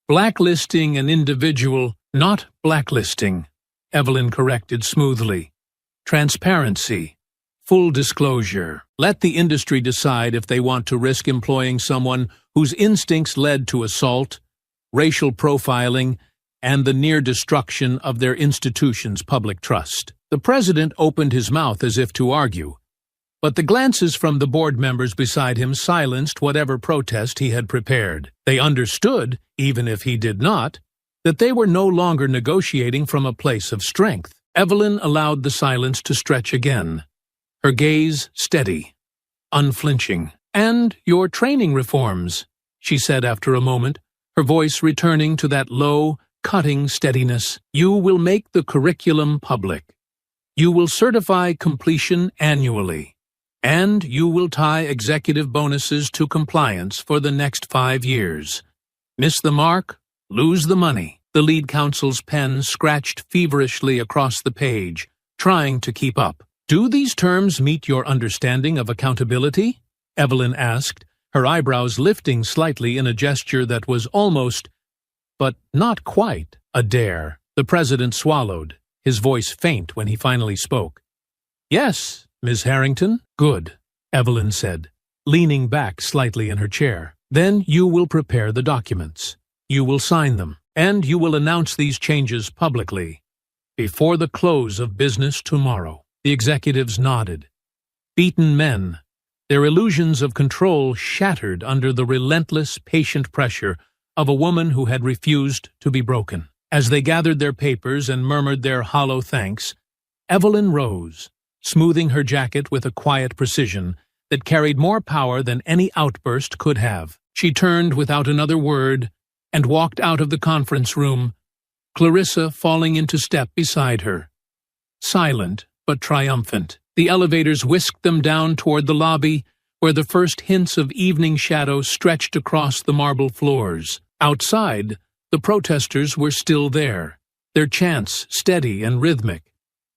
"Blacklisting an individual, not blacklisting," Evelyn corrected smoothly. "Transparency. Full disclosure. Let the industry decide if they want to risk employing someone whose instincts led to assault, racial profiling, and the near destruction of their institution's public trust." The president opened his mouth as if to argue, but the glances from the board members beside him silenced whatever protest he had prepared. They understood, even if he did not, that they were no longer negotiating from a place of strength. Evelyn allowed the silence to stretch again, her gaze steady, unflinching. "And your training reforms," she said after a moment, her voice returning to that low, cutting steadiness. "You will make the curriculum public. You will certify completion annually. And you will tie executive bonuses to compliance for the next 5 years. Miss the mark, lose the money." The lead counsel's pen scratched feverishly across the page, trying to keep up. "Do these terms meet your understanding of accountability?" Evelyn asked, her eyebrows lifting slightly in a gesture that was almost, but not quite, a dare. The president swallowed, his voice faint when he finally spoke. "Yes, Miss Harrington." "Good," Evelyn said, leaning back slightly in her chair. "Then you will prepare the documents. You will sign them, and you will announce these changes publicly, before the close of business tomorrow." The executives nodded. Beaten men, their illusions of control shattered under the relentless, patient pressure of a woman who had refused to be broken. As they gathered their papers and murmured their hollow thanks, Evelyn rose, smoothing her jacket with a quiet precision that carried more power than any outburst could have. She turned without another word and walked out of the conference room, Clarissa falling into step beside her. Silent but triumphant, the elevators whisked them down toward the lobby, where the first hints of evening shadow stretched across the marble floors. Outside, the protesters were still there, their chants steady and rhythmic,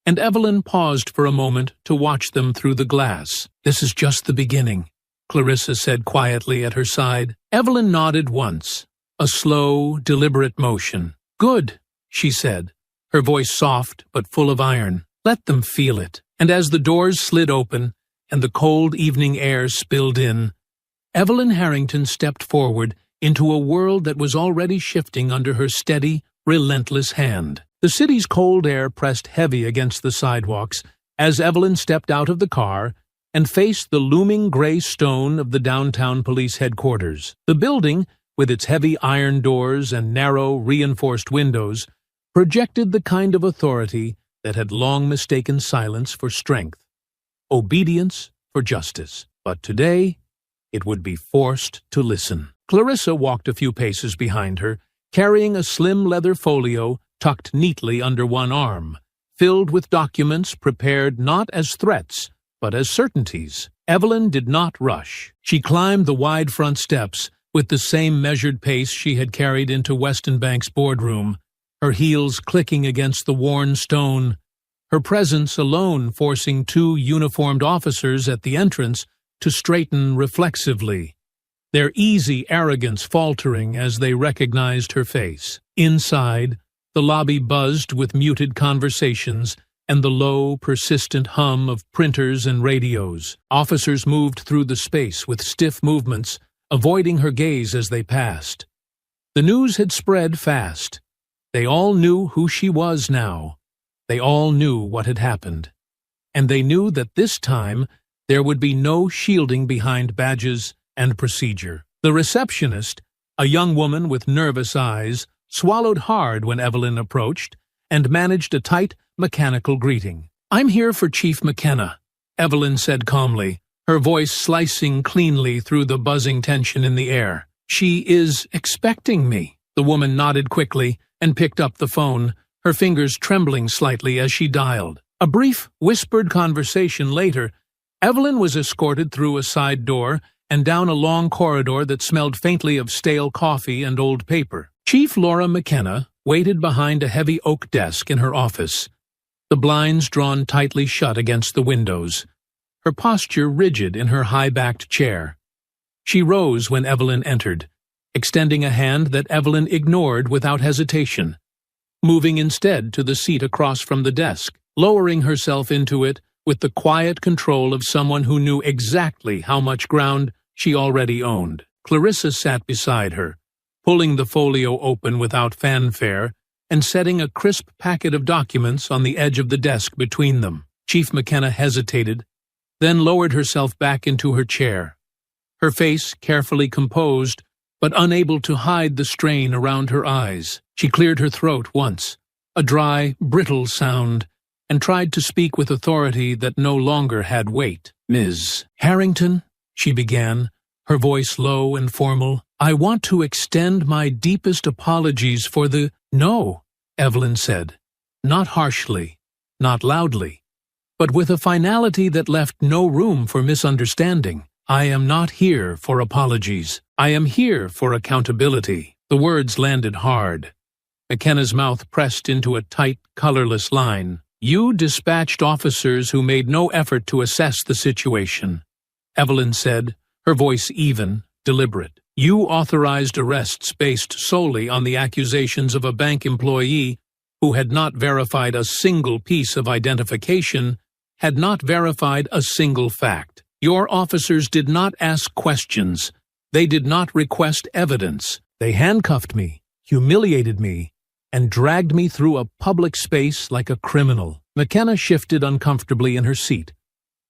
and Evelyn paused for a moment to watch them through the glass. "This is just the beginning," Clarissa said quietly at her side. Evelyn nodded once, a slow, deliberate motion. "Good," she said, her voice soft but full of iron. "Let them feel it." And as the doors slid open and the cold evening air spilled in, Evelyn Harrington stepped forward into a world that was already shifting under her steady, relentless hand. The city's cold air pressed heavy against the sidewalks as Evelyn stepped out of the car and faced the looming gray stone of the downtown police headquarters. The building, with its heavy iron doors and narrow, reinforced windows, projected the kind of authority that had long mistaken silence for strength, obedience for justice. But today, it would be forced to listen. Clarissa walked a few paces behind her, carrying a slim leather folio tucked neatly under one arm, filled with documents prepared not as threats, but as certainties. Evelyn did not rush. She climbed the wide front steps with the same measured pace she had carried into Weston Bank's boardroom, her heels clicking against the worn stone, her presence alone forcing 2 uniformed officers at the entrance to straighten reflexively, their easy arrogance faltering as they recognized her face. Inside, the lobby buzzed with muted conversations and the low, persistent hum of printers and radios. Officers moved through the space with stiff movements, avoiding her gaze as they passed. The news had spread fast. They all knew who she was now. They all knew what had happened. And they knew that this time there would be no shielding behind badges and procedure. The receptionist, a young woman with nervous eyes, swallowed hard when Evelyn approached and managed a tight, mechanical greeting. "I'm here for Chief McKenna," Evelyn said calmly, her voice slicing cleanly through the buzzing tension in the air. "She is expecting me." The woman nodded quickly and picked up the phone, her fingers trembling slightly as she dialed. A brief, whispered conversation later, Evelyn was escorted through a side door and down a long corridor that smelled faintly of stale coffee and old paper. Chief Laura McKenna waited behind a heavy oak desk in her office, the blinds drawn tightly shut against the windows, her posture rigid in her high-backed chair. She rose when Evelyn entered, extending a hand that Evelyn ignored without hesitation, moving instead to the seat across from the desk, lowering herself into it with the quiet control of someone who knew exactly how much ground she already owned. Clarissa sat beside her, pulling the folio open without fanfare and setting a crisp packet of documents on the edge of the desk between them. Chief McKenna hesitated, then lowered herself back into her chair, her face carefully composed, but unable to hide the strain around her eyes. She cleared her throat once, a dry, brittle sound, and tried to speak with authority that no longer had weight. "Ms. Harrington," she began, her voice low and formal, "I want to extend my deepest apologies for the—" "No," Evelyn said, not harshly, not loudly, but with a finality that left no room for misunderstanding. "I am not here for apologies. I am here for accountability." The words landed hard. McKenna's mouth pressed into a tight, colorless line. "You dispatched officers who made no effort to assess the situation," Evelyn said, her voice even, deliberate. "You authorized arrests based solely on the accusations of a bank employee who had not verified a single piece of identification, had not verified a single fact. Your officers did not ask questions. They did not request evidence. They handcuffed me, humiliated me, and dragged me through a public space like a criminal." McKenna shifted uncomfortably in her seat,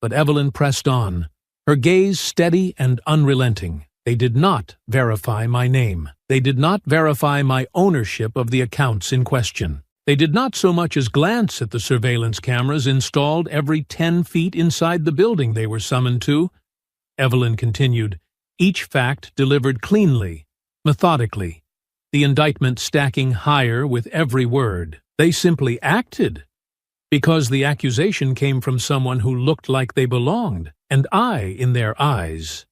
but Evelyn pressed on, her gaze steady and unrelenting. "They did not verify my name. They did not verify my ownership of the accounts in question. They did not so much as glance at the surveillance cameras installed every 10 feet inside the building they were summoned to." Evelyn continued, each fact delivered cleanly, methodically, the indictment stacking higher with every word. "They simply acted, because the accusation came from someone who looked like they belonged, and I, in their eyes,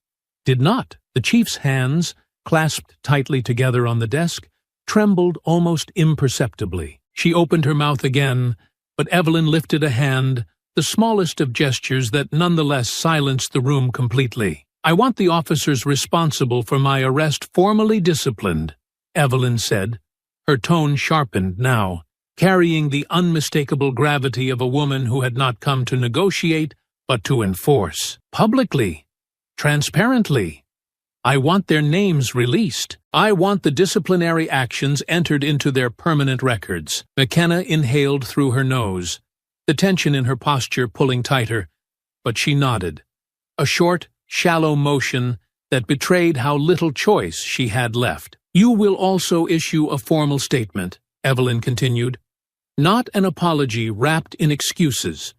did not." The chief's hands, clasped tightly together on the desk, trembled almost imperceptibly. She opened her mouth again, but Evelyn lifted a hand, the smallest of gestures that nonetheless silenced the room completely. "I want the officers responsible for my arrest formally disciplined," Evelyn said, her tone sharpened now, carrying the unmistakable gravity of a woman who had not come to negotiate, but to enforce. "Publicly, transparently. I want their names released. I want the disciplinary actions entered into their permanent records." McKenna inhaled through her nose, the tension in her posture pulling tighter, but she nodded, a short, shallow motion that betrayed how little choice she had left. "You will also issue a formal statement," Evelyn continued. "Not an apology wrapped in excuses.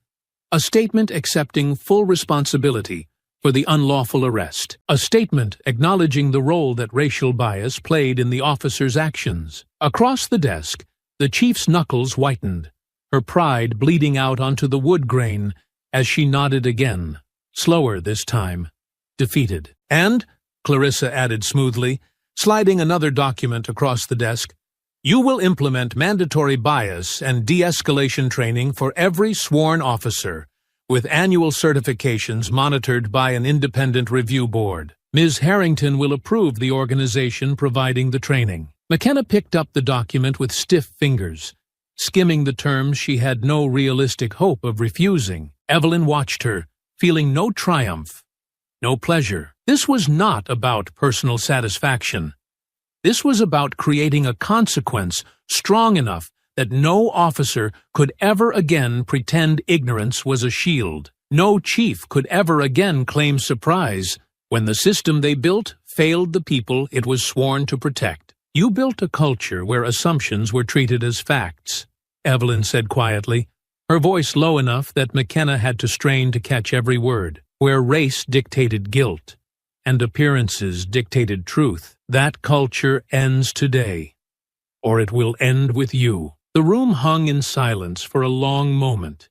A statement accepting full responsibility for the unlawful arrest. A statement acknowledging the role that racial bias played in the officer's actions." Across the desk, the chief's knuckles whitened, her pride bleeding out onto the wood grain as she nodded again, slower this time, defeated. "And," Clarissa added smoothly, sliding another document across the desk, "you will implement mandatory bias and de-escalation training for every sworn officer, with annual certifications monitored by an independent review board. Ms. Harrington will approve the organization providing the training." McKenna picked up the document with stiff fingers, skimming the terms she had no realistic hope of refusing. Evelyn watched her, feeling no triumph, no pleasure. This was not about personal satisfaction. This was about creating a consequence strong enough that no officer could ever again pretend ignorance was a shield. No chief could ever again claim surprise when the system they built failed the people it was sworn to protect. "You built a culture where assumptions were treated as facts," Evelyn said quietly, her voice low enough that McKenna had to strain to catch every word. "Where race dictated guilt and appearances dictated truth. That culture ends today, or it will end with you." The room hung in silence for a long moment,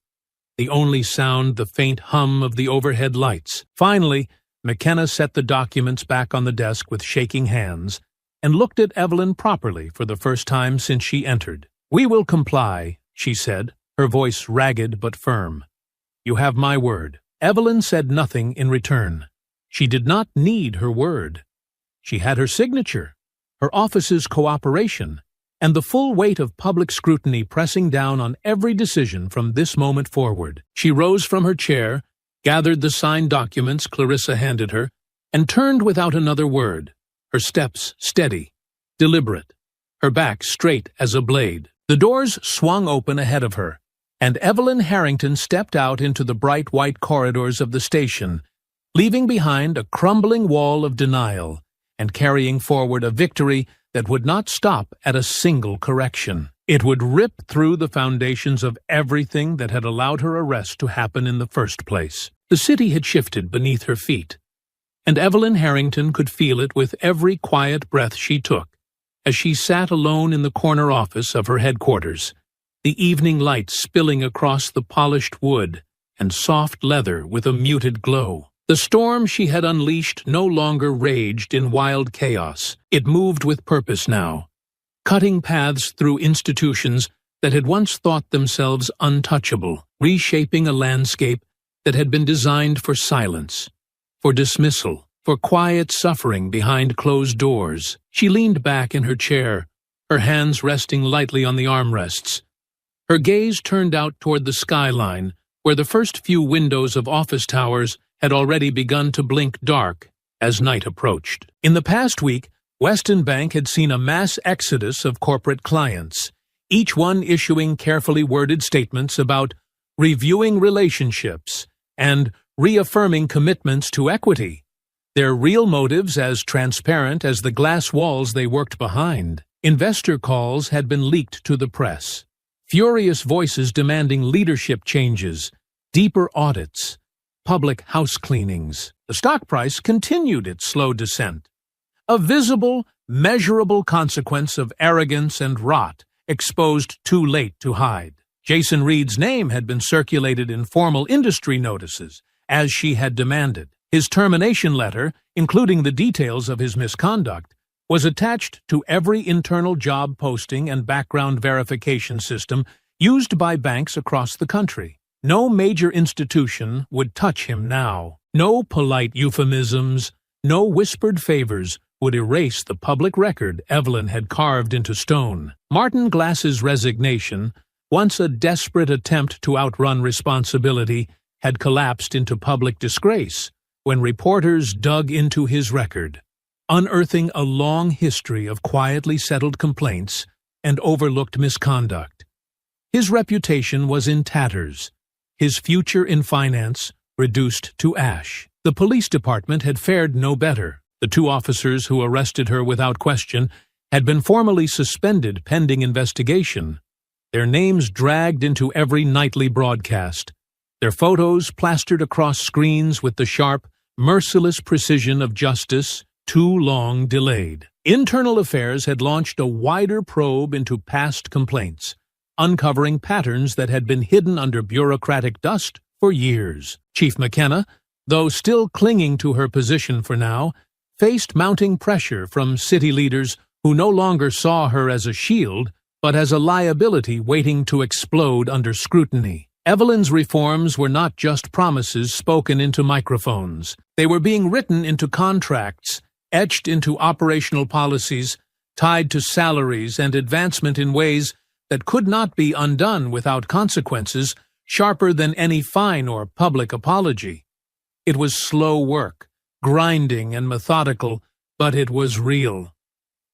the only sound the faint hum of the overhead lights. Finally, McKenna set the documents back on the desk with shaking hands and looked at Evelyn properly for the first time since she entered. "We will comply," she said, her voice ragged but firm. "You have my word." Evelyn said nothing in return. She did not need her word. She had her signature, her office's cooperation, and the full weight of public scrutiny pressing down on every decision from this moment forward. She rose from her chair, gathered the signed documents Clarissa handed her, and turned without another word, her steps steady, deliberate, her back straight as a blade. The doors swung open ahead of her, and Evelyn Harrington stepped out into the bright white corridors of the station, leaving behind a crumbling wall of denial and carrying forward a victory that would not stop at a single correction. It would rip through the foundations of everything that had allowed her arrest to happen in the first place. The city had shifted beneath her feet, and Evelyn Harrington could feel it with every quiet breath she took as she sat alone in the corner office of her headquarters, the evening light spilling across the polished wood and soft leather with a muted glow. The storm she had unleashed no longer raged in wild chaos. It moved with purpose now, cutting paths through institutions that had once thought themselves untouchable, reshaping a landscape that had been designed for silence, for dismissal, for quiet suffering behind closed doors. She leaned back in her chair, her hands resting lightly on the armrests. Her gaze turned out toward the skyline, where the first few windows of office towers had already begun to blink dark as night approached. In the past week, Weston Bank had seen a mass exodus of corporate clients, each one issuing carefully worded statements about reviewing relationships and reaffirming commitments to equity, their real motives as transparent as the glass walls they worked behind. Investor calls had been leaked to the press, furious voices demanding leadership changes, deeper audits, public house cleanings. The stock price continued its slow descent, a visible, measurable consequence of arrogance and rot exposed too late to hide. Jason Reed's name had been circulated in formal industry notices, as she had demanded. His termination letter, including the details of his misconduct, was attached to every internal job posting and background verification system used by banks across the country. No major institution would touch him now. No polite euphemisms, no whispered favors would erase the public record Evelyn had carved into stone. Martin Glass's resignation, once a desperate attempt to outrun responsibility, had collapsed into public disgrace when reporters dug into his record, unearthing a long history of quietly settled complaints and overlooked misconduct. His reputation was in tatters, his future in finance reduced to ash. The police department had fared no better. The two officers who arrested her without question had been formally suspended pending investigation, their names dragged into every nightly broadcast, their photos plastered across screens with the sharp, merciless precision of justice too long delayed. Internal Affairs had launched a wider probe into past complaints, uncovering patterns that had been hidden under bureaucratic dust for years. Chief McKenna, though still clinging to her position for now, faced mounting pressure from city leaders who no longer saw her as a shield, but as a liability waiting to explode under scrutiny. Evelyn's reforms were not just promises spoken into microphones. They were being written into contracts, etched into operational policies, tied to salaries and advancement in ways that could not be undone without consequences sharper than any fine or public apology. It was slow work, grinding and methodical, but it was real.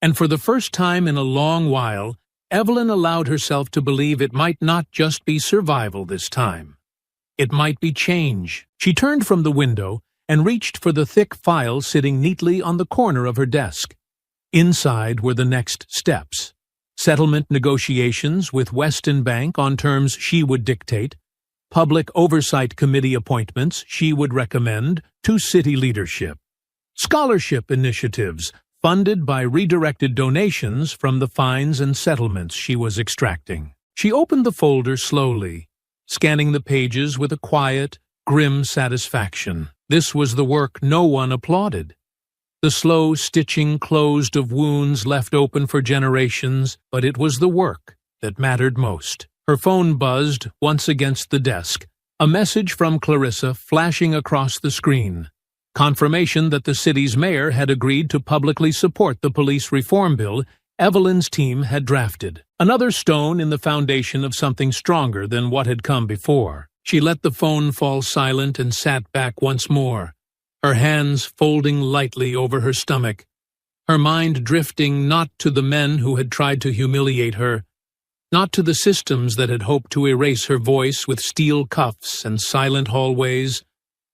And for the first time in a long while, Evelyn allowed herself to believe it might not just be survival this time. It might be change. She turned from the window and reached for the thick file sitting neatly on the corner of her desk. Inside were the next steps. Settlement negotiations with Weston Bank on terms she would dictate, public oversight committee appointments she would recommend to city leadership, scholarship initiatives funded by redirected donations from the fines and settlements she was extracting. She opened the folder slowly, scanning the pages with a quiet, grim satisfaction. This was the work no one applauded. The slow stitching closed of wounds left open for generations, but it was the work that mattered most. Her phone buzzed once against the desk, a message from Clarissa flashing across the screen. Confirmation that the city's mayor had agreed to publicly support the police reform bill Evelyn's team had drafted. Another stone in the foundation of something stronger than what had come before. She let the phone fall silent and sat back once more, her hands folding lightly over her stomach, her mind drifting not to the men who had tried to humiliate her, not to the systems that had hoped to erase her voice with steel cuffs and silent hallways,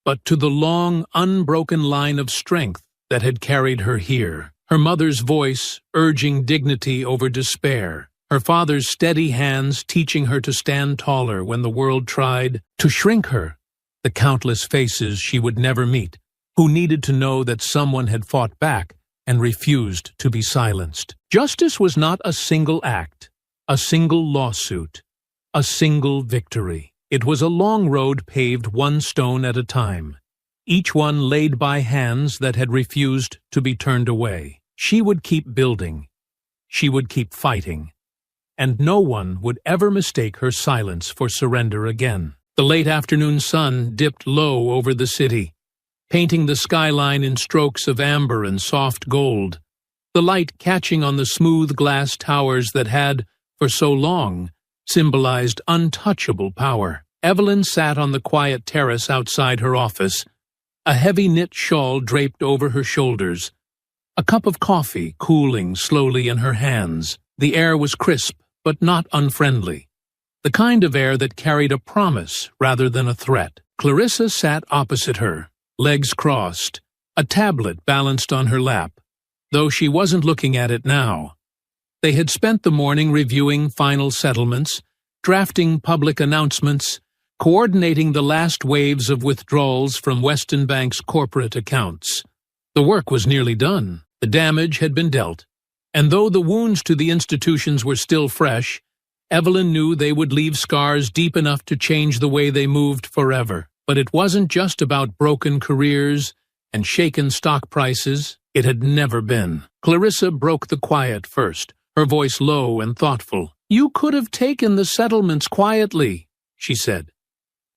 but to the long, unbroken line of strength that had carried her here. Her mother's voice urging dignity over despair, her father's steady hands teaching her to stand taller when the world tried to shrink her, the countless faces she would never meet, who needed to know that someone had fought back and refused to be silenced. Justice was not a single act, a single lawsuit, a single victory. It was a long road paved one stone at a time, each one laid by hands that had refused to be turned away. She would keep building. She would keep fighting. And no one would ever mistake her silence for surrender again. The late afternoon sun dipped low over the city, painting the skyline in strokes of amber and soft gold, the light catching on the smooth glass towers that had, for so long, symbolized untouchable power. Evelyn sat on the quiet terrace outside her office, a heavy knit shawl draped over her shoulders, a cup of coffee cooling slowly in her hands. The air was crisp, but not unfriendly, the kind of air that carried a promise rather than a threat. Clarissa sat opposite her, legs crossed, a tablet balanced on her lap, though she wasn't looking at it now. They had spent the morning reviewing final settlements, drafting public announcements, coordinating the last waves of withdrawals from Weston Bank's corporate accounts. The work was nearly done. The damage had been dealt. And though the wounds to the institutions were still fresh, Evelyn knew they would leave scars deep enough to change the way they moved forever. But it wasn't just about broken careers and shaken stock prices. It had never been. Clarissa broke the quiet first, her voice low and thoughtful. "You could have taken the settlements quietly," she said.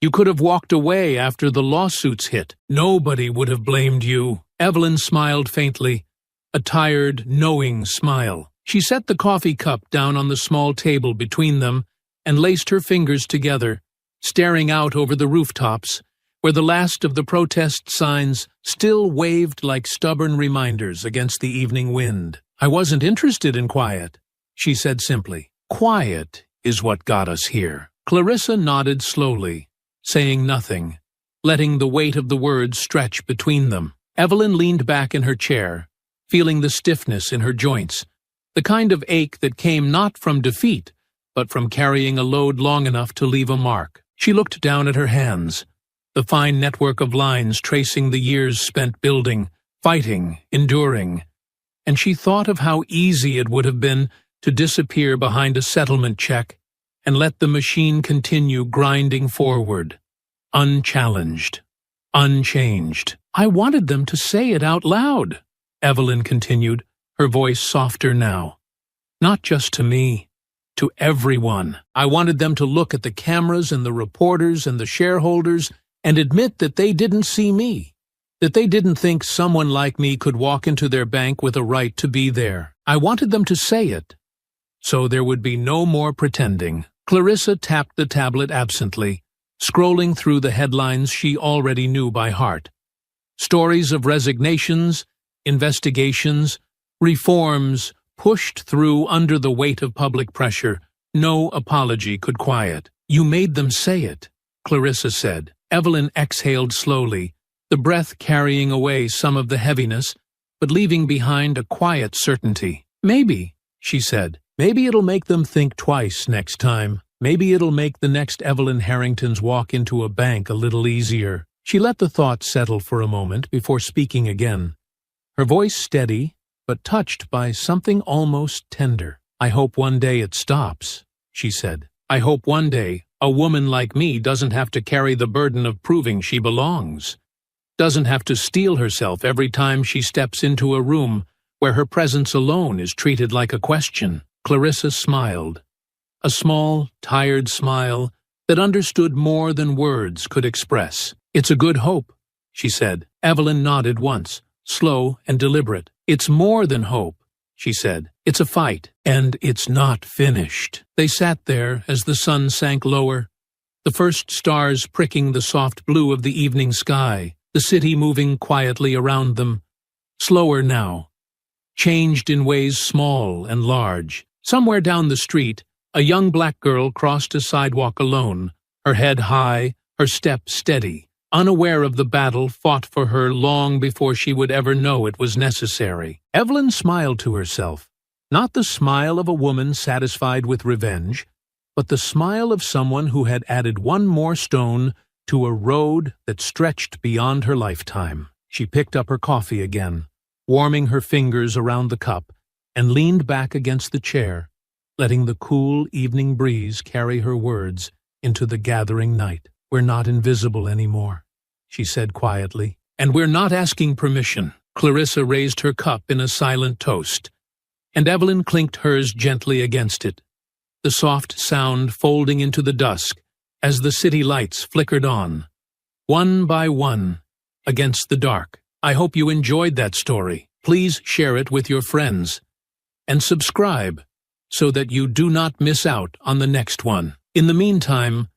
"You could have walked away after the lawsuits hit. Nobody would have blamed you." Evelyn smiled faintly, a tired, knowing smile. She set the coffee cup down on the small table between them and laced her fingers together, staring out over the rooftops, where the last of the protest signs still waved like stubborn reminders against the evening wind. "I wasn't interested in quiet," she said simply. "Quiet is what got us here." Clarissa nodded slowly, saying nothing, letting the weight of the words stretch between them. Evelyn leaned back in her chair, feeling the stiffness in her joints, the kind of ache that came not from defeat, but from carrying a load long enough to leave a mark. She looked down at her hands, the fine network of lines tracing the years spent building, fighting, enduring, and she thought of how easy it would have been to disappear behind a settlement check and let the machine continue grinding forward, unchallenged, unchanged. "I wanted them to say it out loud," Evelyn continued, her voice softer now. "Not just to me, to everyone. I wanted them to look at the cameras and the reporters and the shareholders and admit that they didn't see me, that they didn't think someone like me could walk into their bank with a right to be there. I wanted them to say it, so there would be no more pretending." Clarissa tapped the tablet absently, scrolling through the headlines she already knew by heart. Stories of resignations, investigations, reforms pushed through under the weight of public pressure. No apology could quiet. "You made them say it," Clarissa said. Evelyn exhaled slowly, the breath carrying away some of the heaviness, but leaving behind a quiet certainty. "Maybe," she said. "Maybe it'll make them think twice next time. Maybe it'll make the next Evelyn Harrington's walk into a bank a little easier." She let the thought settle for a moment before speaking again, her voice steady, but touched by something almost tender. "I hope one day it stops," she said. "I hope one day a woman like me doesn't have to carry the burden of proving she belongs, doesn't have to steel herself every time she steps into a room where her presence alone is treated like a question." Clarissa smiled, a small, tired smile that understood more than words could express. "It's a good hope," she said. Evelyn nodded once, slow and deliberate. "It's more than hope," she said. "It's a fight, and it's not finished." They sat there as the sun sank lower, the first stars pricking the soft blue of the evening sky, the city moving quietly around them, slower now, changed in ways small and large. Somewhere down the street, a young black girl crossed a sidewalk alone, her head high, her step steady, unaware of the battle fought for her long before she would ever know it was necessary. Evelyn smiled to herself, not the smile of a woman satisfied with revenge, but the smile of someone who had added one more stone to a road that stretched beyond her lifetime. She picked up her coffee again, warming her fingers around the cup, and leaned back against the chair, letting the cool evening breeze carry her words into the gathering night. "We're not invisible anymore," she said quietly. "And we're not asking permission." Clarissa raised her cup in a silent toast, and Evelyn clinked hers gently against it, the soft sound folding into the dusk as the city lights flickered on, one by one, against the dark. I hope you enjoyed that story. Please share it with your friends, and subscribe so that you do not miss out on the next one. In the meantime,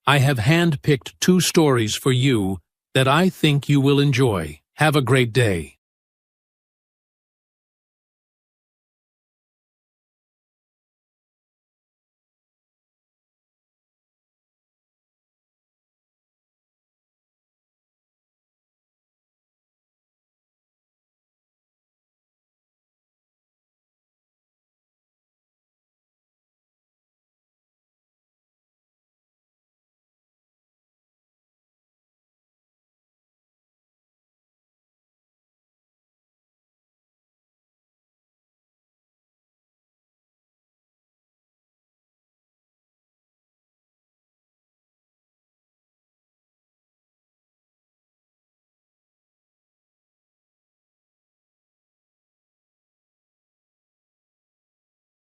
I have hand-picked 2 stories for you that I think you will enjoy. Have a great day.